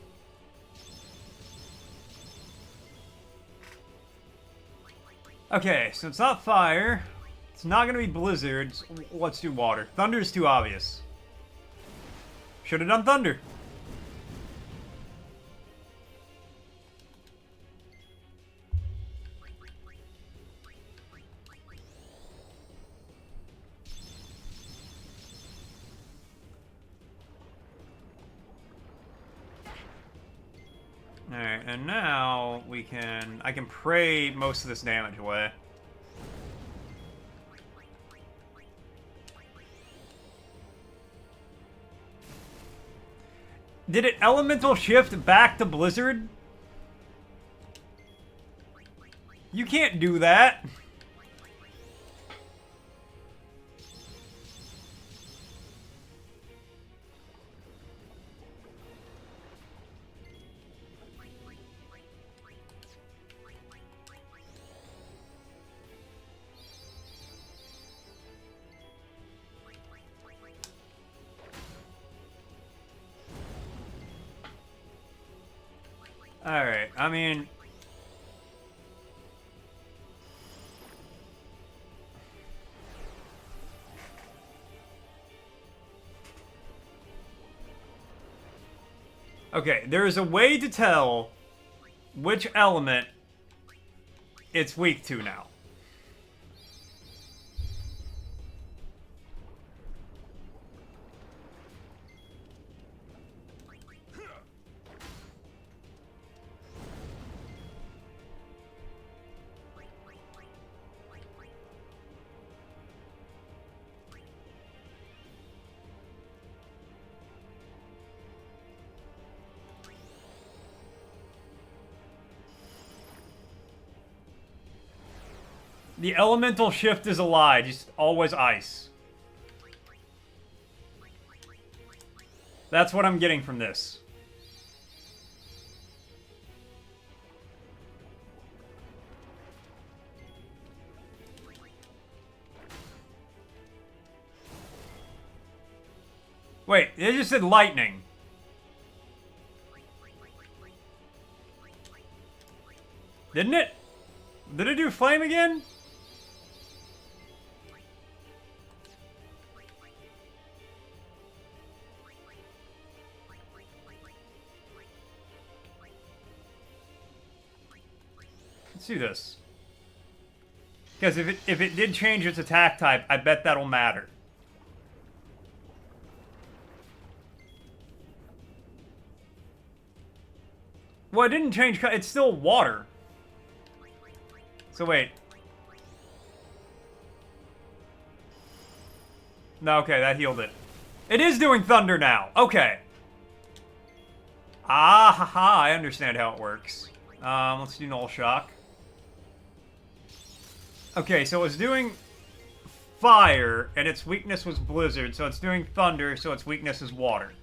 S1: Okay, so it's not fire. It's not gonna be blizzard. So let's do water. Thunder is too obvious. Should have done thunder. Alright, and now we can... I can pray most of this damage away. Did it elemental shift back to blizzard? You can't do that. Alright, I mean... Okay, there is a way to tell which element it's weak to now. The elemental shift is a lie, just always ice. That's what I'm getting from this. Wait, it just said lightning. Didn't it? Did it do flame again? Let's do this. Because if it did change its attack type, I bet that'll matter. Well, it didn't change. It's still water. So wait. No, okay, that healed it. It is doing thunder now. Okay. Ah, haha, I understand how it works. Let's do null shock. Okay, so it's doing fire, and its weakness was blizzard, so it's doing thunder, so its weakness is water.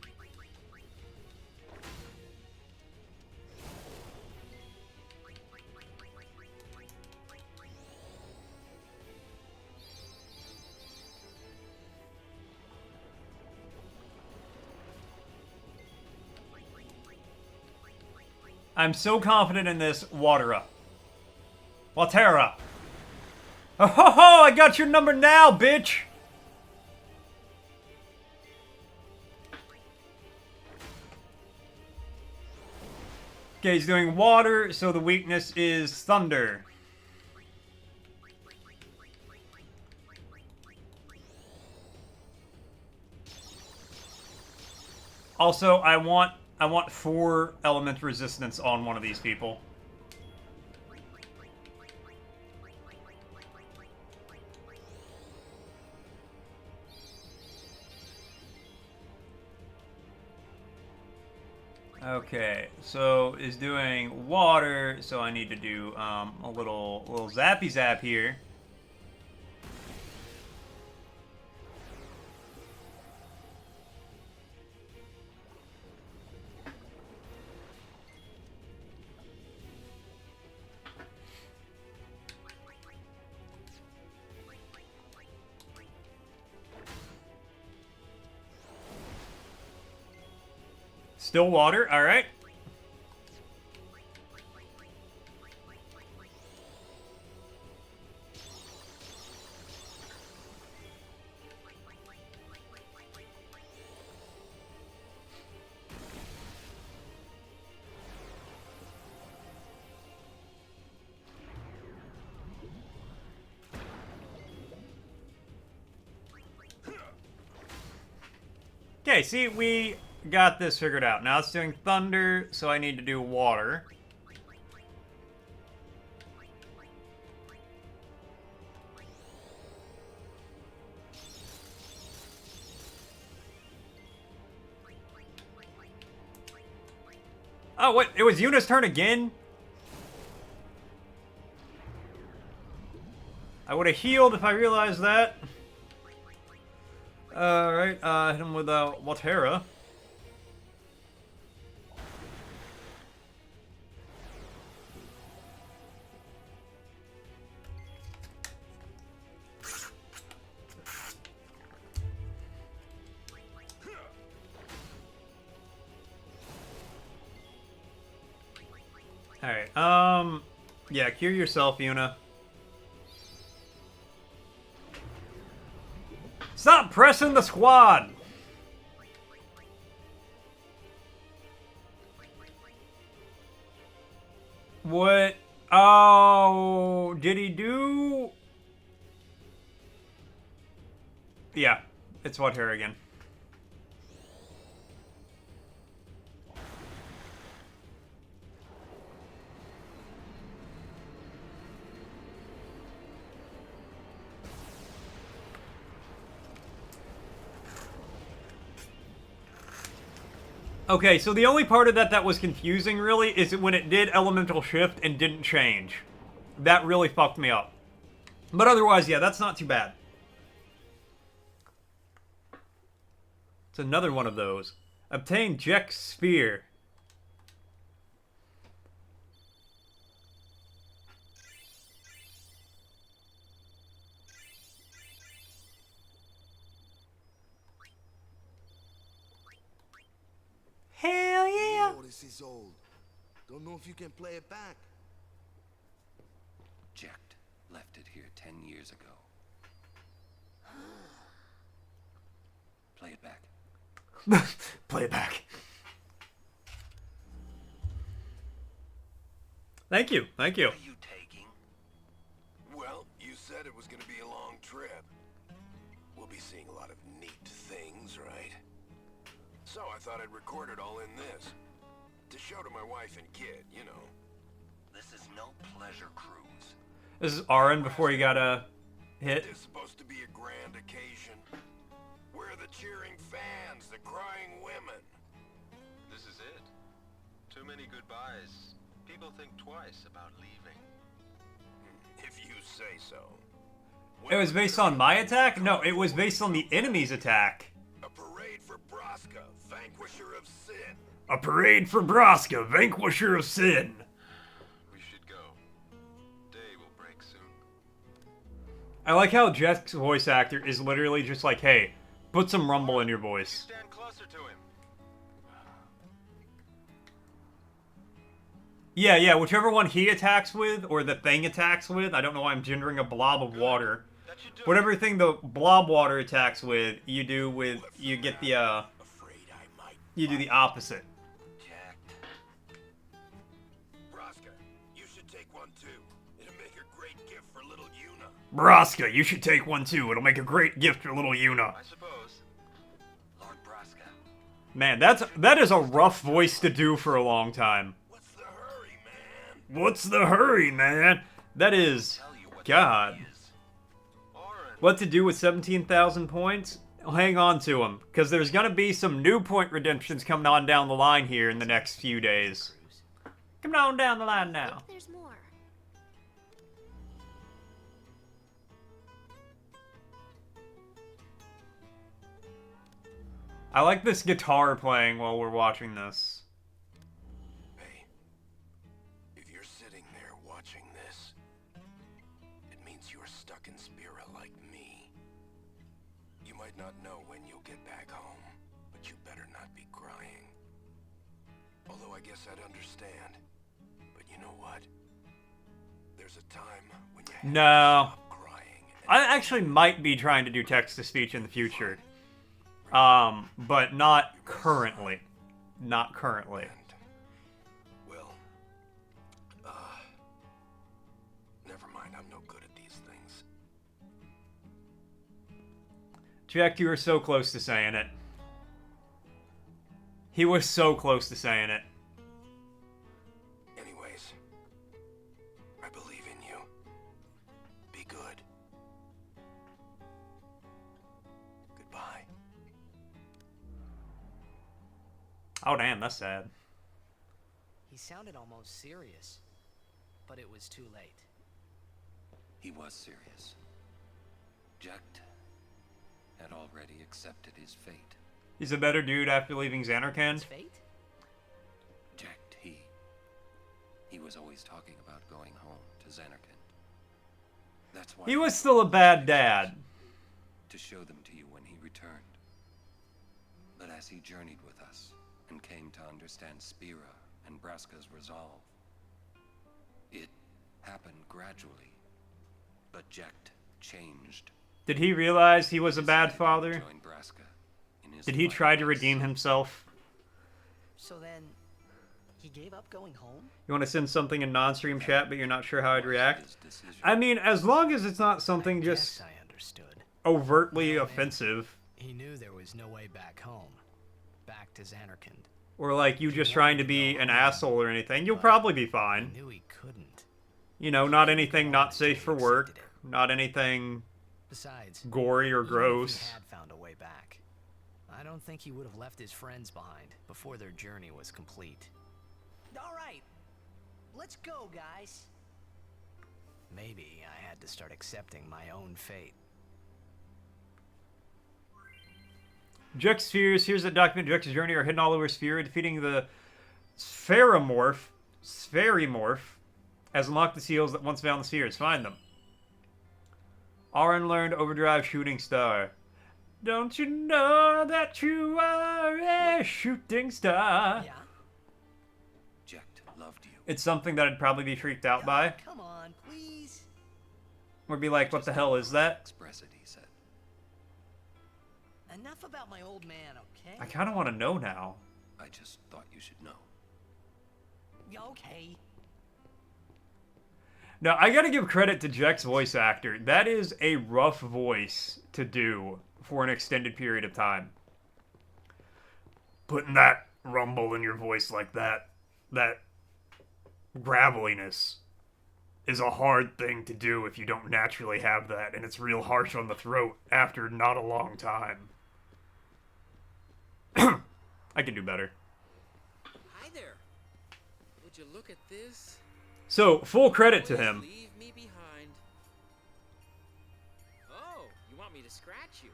S1: I'm so confident in this. Water up. Water up. Oh ho ho! I got your number now, bitch! Okay, he's doing water, so the weakness is thunder. Also, I want 4 element resistance on one of these people. Okay, so is doing water, so I need to do a little zappy zap here. Still water, alright. Okay, see, we got this figured out. Now it's doing thunder, so I need to do water. Oh, what? It was Yuna's turn again? I would have healed if I realized that. Alright, hit him with Watera. Alright, yeah, cure yourself, Yuna. Stop pressing the squad! What? Oh, did he do? Yeah, it's Watera again. Okay, so the only part of that was confusing, really, is when it did elemental shift and didn't change. That really fucked me up. But otherwise, yeah, that's not too bad. It's another one of those. Obtain Jek's Sphere. Hell yeah!
S5: Oh, this is old. Don't know if you can play it back.
S6: Jacked left it here 10 years ago. Play it back.
S1: Play it back. Thank you, thank you.
S6: What are you taking?
S11: Well, you said it was gonna be a long trip. We'll be seeing a lot of neat things, right? So I thought I'd record it all in this. To show to my wife and kid, you know.
S6: This is no pleasure cruise.
S1: This is Aaron before he got hit.
S11: It's supposed to be a grand occasion. We're the cheering fans, the crying women.
S12: This is it. Too many goodbyes. People think twice about leaving.
S11: If you say so.
S1: It was based on my attack? No, it was based on the enemy's attack.
S11: A parade for Braska, vanquisher of sin.
S1: A parade for Braska, vanquisher of sin.
S12: We should go. Day will break soon.
S1: I like how Jeff's voice actor is literally just like, hey, put some rumble in your voice.
S12: Stand closer to him.
S1: Yeah, whichever one he attacks with, or the thing attacks with, I don't know why I'm gendering a blob of water. Whatever thing the blob water attacks with, you do with, you get the, you do the opposite.
S11: Braska, you should take one too. It'll make a great gift for little Yuna.
S1: Braska, you should take one too. It'll make a great gift for little Yuna.
S12: I suppose.
S6: Lord Braska.
S1: Man, that is a rough voice to do for a long time.
S11: What's the hurry, man?
S1: What's the hurry, man? That is, God. What to do with 17,000 points? hang on to them, because there's going to be some new point redemptions coming on down the line here in the next few days. Coming on down the line now.
S3: There's more.
S1: I like this guitar playing while we're watching this.
S11: Hey, if you're sitting there watching this, it means you're stuck in Spira like me. You might not know when you'll get back home, but you better not be crying. Although I guess I'd understand. But you know what? There's a time when you have to stop crying.
S1: I actually might be trying to do text-to-speech in the future. But not currently. Not currently.
S11: Well, never mind, I'm no good at these things.
S1: Jack, you were so close to saying it. He was so close to saying it.
S11: Anyways, I believe in you. Be good. Goodbye.
S1: Oh, damn, that's sad.
S2: He sounded almost serious, but it was too late.
S6: He was serious. Jack had already accepted his fate.
S1: He's a better dude after leaving Xanarkand.
S2: His fate?
S6: Jack, he was always talking about going home to Xanarkand. That's why
S1: He was still a bad dad.
S6: to show them to you when he returned. But as he journeyed with us and came to understand Spira and Braska's resolve, it happened gradually. But Jack changed.
S1: Did he realize he was a bad father?
S6: Joined Braska in his
S1: Did he try to redeem himself?
S2: So then, he gave up going home?
S1: You want to send something in non-stream chat, but you're not sure how I'd react? I mean, as long as it's not something just
S2: I understood.
S1: overtly offensive.
S2: He knew there was no way back home. Back to Xanarkand.
S1: Or like you just trying to be an asshole or anything, you'll probably be fine.
S2: He knew he couldn't.
S1: You know, not anything not safe for work, not anything
S2: Besides,
S1: gory or
S2: even if
S1: gross.
S2: he had found a way back, I don't think he would have left his friends behind before their journey was complete. All right, let's go, guys. Maybe I had to start accepting my own fate.
S1: Jex Spheres, here's a document. Jex's journey are hidden all over Sphere, defeating the Spherimorph, has unlocked the seals that once found the spheres. Find them. Our unlearned overdrive shooting star. Don't you know that you are a shooting star?
S2: Yeah.
S6: Jack loved you.
S1: It's something that I'd probably be freaked out by.
S2: Come on, please.
S1: Or be like, what the hell is that?
S6: Express it, he said.
S2: Enough about my old man, okay?
S1: I kind of want to know now.
S6: I just thought you should know.
S2: Okay.
S1: Now, I gotta give credit to Jex's voice actor. That is a rough voice to do for an extended period of time. Putting that rumble in your voice like that graveliness, is a hard thing to do if you don't naturally have that, and it's real harsh on the throat after not a long time. I can do better.
S13: Hi there. Would you look at this?
S1: So, full credit to him.
S13: Leave me behind. Oh, you want me to scratch you?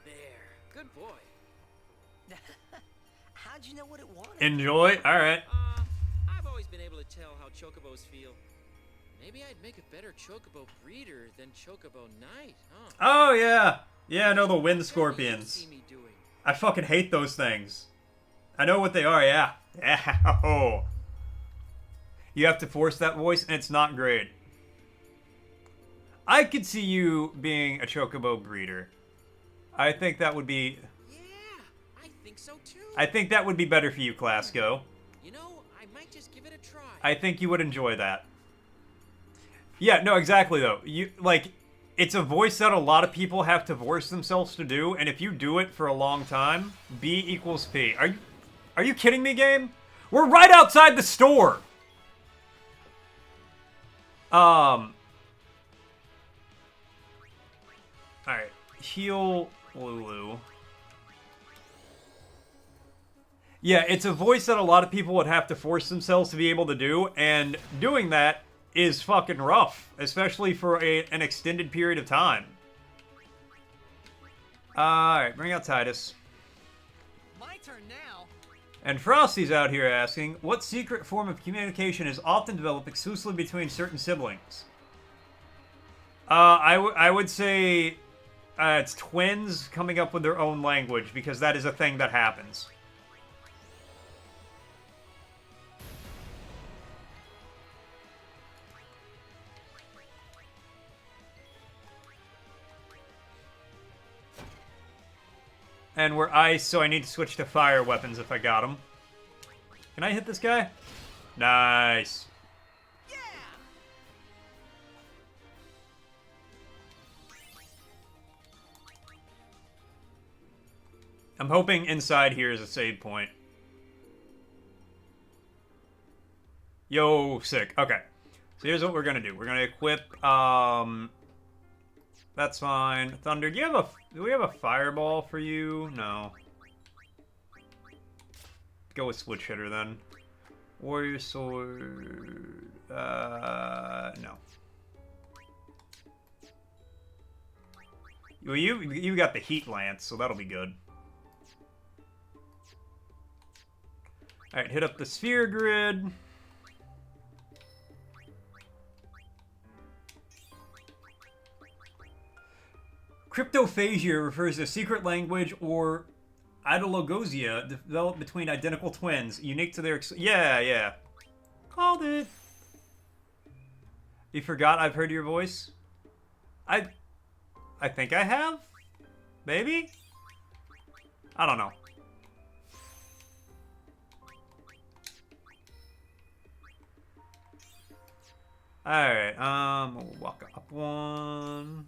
S13: There. Good boy.
S2: How'd you know what it wanted?
S1: Enjoy? Alright.
S13: I've always been able to tell how chocobos feel. Maybe I'd make a better chocobo breeder than chocobo knight, huh?
S1: Oh, yeah. Yeah, I know the wind scorpions. I fucking hate those things. I know what they are, yeah. Yeah. Oh. You have to force that voice, and it's not great. I could see you being a chocobo breeder. I think that would be...
S13: Yeah, I think so too.
S1: I think that would be better for you, Clasco.
S13: You know, I might just give it a try.
S1: I think you would enjoy that. Yeah, no, exactly, though. It's a voice that a lot of people have to force themselves to do, and if you do it for a long time, B equals P. Are you kidding me, game? We're right outside the store! Alright. heal Lulu. Yeah, it's a voice that a lot of people would have to force themselves to be able to do, and doing that is fucking rough, especially for an extended period of time. Alright, bring out Titus.
S2: My turn now.
S1: And Frosty's out here asking, what secret form of communication is often developed exclusively between certain siblings? I would say it's twins coming up with their own language, because that is a thing that happens. And we're ice, so I need to switch to fire weapons if I got them. Can I hit this guy? Nice.
S2: Yeah.
S1: I'm hoping inside here is a save point. Yo, sick. Okay. So here's what we're gonna do. We're gonna equip, that's fine. Thunder, do we have a fireball for you? No. Go with switch hitter then. Warrior sword, no. Well, you got the heat lance, so that'll be good. Alright, hit up the sphere grid. Cryptophagia refers to a secret language or idologosia developed between identical twins, unique to their... Yeah. Called it. You forgot I've heard your voice? I think I have? Maybe? I don't know. Alright, we'll walk up one.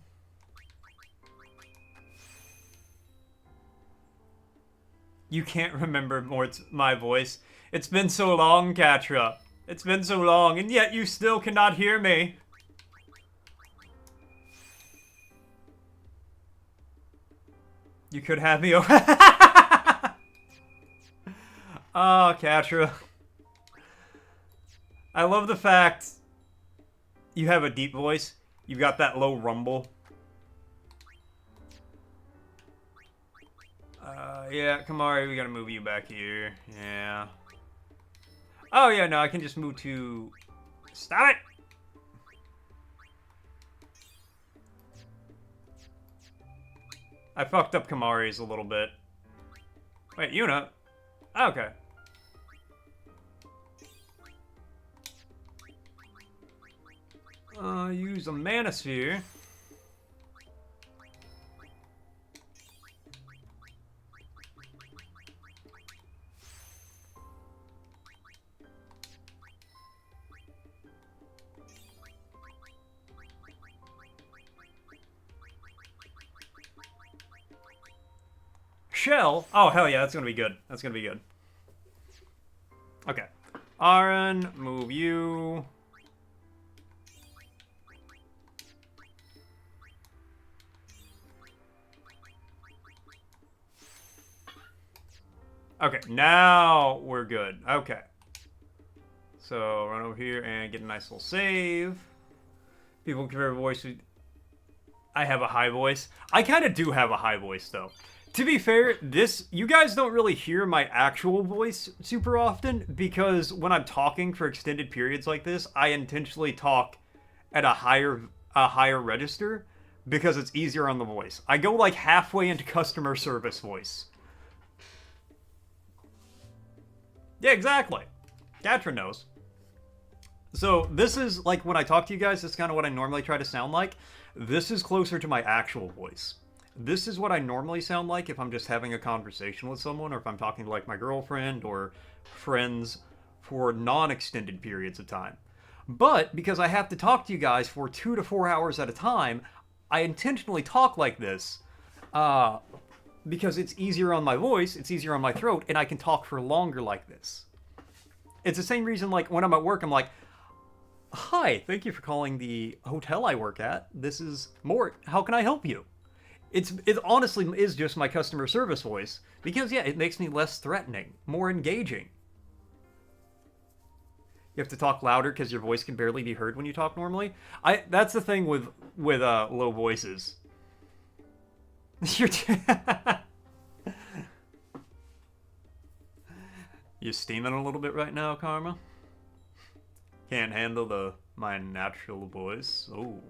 S1: You can't remember my voice. It's been so long, Katra. It's been so long, and yet you still cannot hear me. You could have me over. Oh, Katra. I love the fact you have a deep voice. You've got that low rumble. Yeah, Kamari, we gotta move you back here. Yeah. Oh, yeah, no, I can just move to... Stop it! I fucked up Kamari's a little bit. Wait, Yuna? Okay. Use a mana sphere. Shell? Oh, hell yeah, that's gonna be good. That's gonna be good. Okay. Aaron, move you. Okay, now we're good. Okay. So, run over here and get a nice little save. People compare voice. I have a high voice. I kind of do have a high voice, though. To be fair, you guys don't really hear my actual voice super often, because when I'm talking for extended periods like this, I intentionally talk at a higher register, because it's easier on the voice. I go like halfway into customer service voice. Yeah, exactly. Gatra knows. So this is, like, when I talk to you guys, that's kind of what I normally try to sound like. This is closer to my actual voice. This is what I normally sound like if I'm just having a conversation with someone, or if I'm talking to, like, my girlfriend or friends for non-extended periods of time. But because I have to talk to you guys for 2 to 4 hours at a time, I intentionally talk like this because it's easier on my voice, it's easier on my throat, and I can talk for longer like this. It's the same reason, like, when I'm at work, I'm like, "Hi, thank you for calling the hotel I work at. This is Mort. How can I help you?" It honestly is just my customer service voice. Because, yeah, it makes me less threatening, more engaging. You have to talk louder because your voice can barely be heard when you talk normally. That's the thing with low voices. You're you steaming a little bit right now, Karma? Can't handle my natural voice. Oh.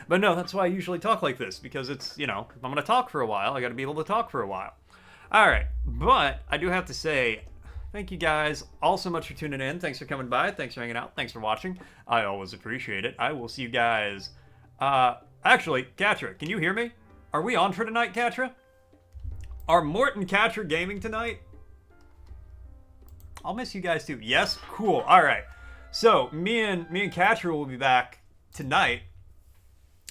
S1: But no, that's why I usually talk like this, because it's, you know, if I'm going to talk for a while, I got to be able to talk for a while. All right, but I do have to say, thank you guys all so much for tuning in. Thanks for coming by. Thanks for hanging out. Thanks for watching. I always appreciate it. I will see you guys. Actually, Katra, can you hear me? Are we on for tonight, Katra? Are Mort and Katra gaming tonight? I'll miss you guys too. Yes? Cool. All right. So, me and Katra will be back tonight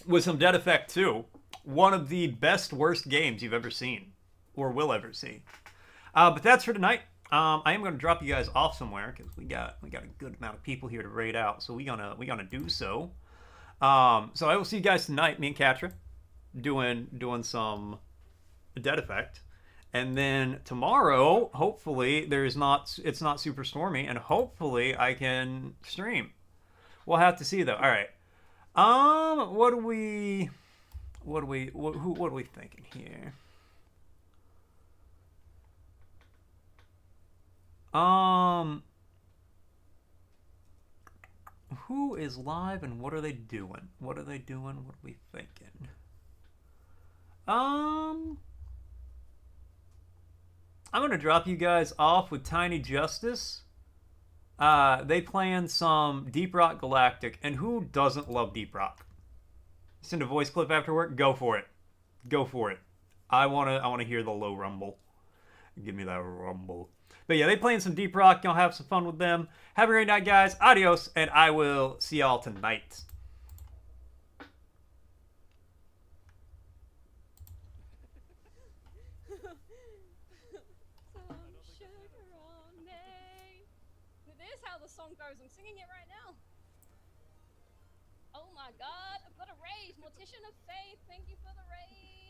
S1: with some Dead Effect 2. One of the best, worst games you've ever seen. Or will ever see. But that's for tonight. I am going to drop you guys off somewhere because we got a good amount of people here to raid out, so we gonna do so. So I will see you guys tonight, me and Katra, doing some Dead Effect, and then tomorrow, hopefully it's not super stormy, and hopefully I can stream. We'll have to see though. All right. What are we thinking here? Who is live and what are they doing? What are they doing? What are we thinking? I'm gonna drop you guys off with Tiny Justice. They playing some Deep Rock Galactic, and who doesn't love Deep Rock? Send a voice clip after work. Go for it. Go for it. I wanna hear the low rumble. Give me that rumble. But yeah, they playing some Deep Rock. Y'all have some fun with them. Have a great night, guys. Adios, and I will see y'all tonight.
S14: There's how the song goes. I'm singing it right now. Oh my god, I've got a raise. Mortician of Faith, thank you for the raise.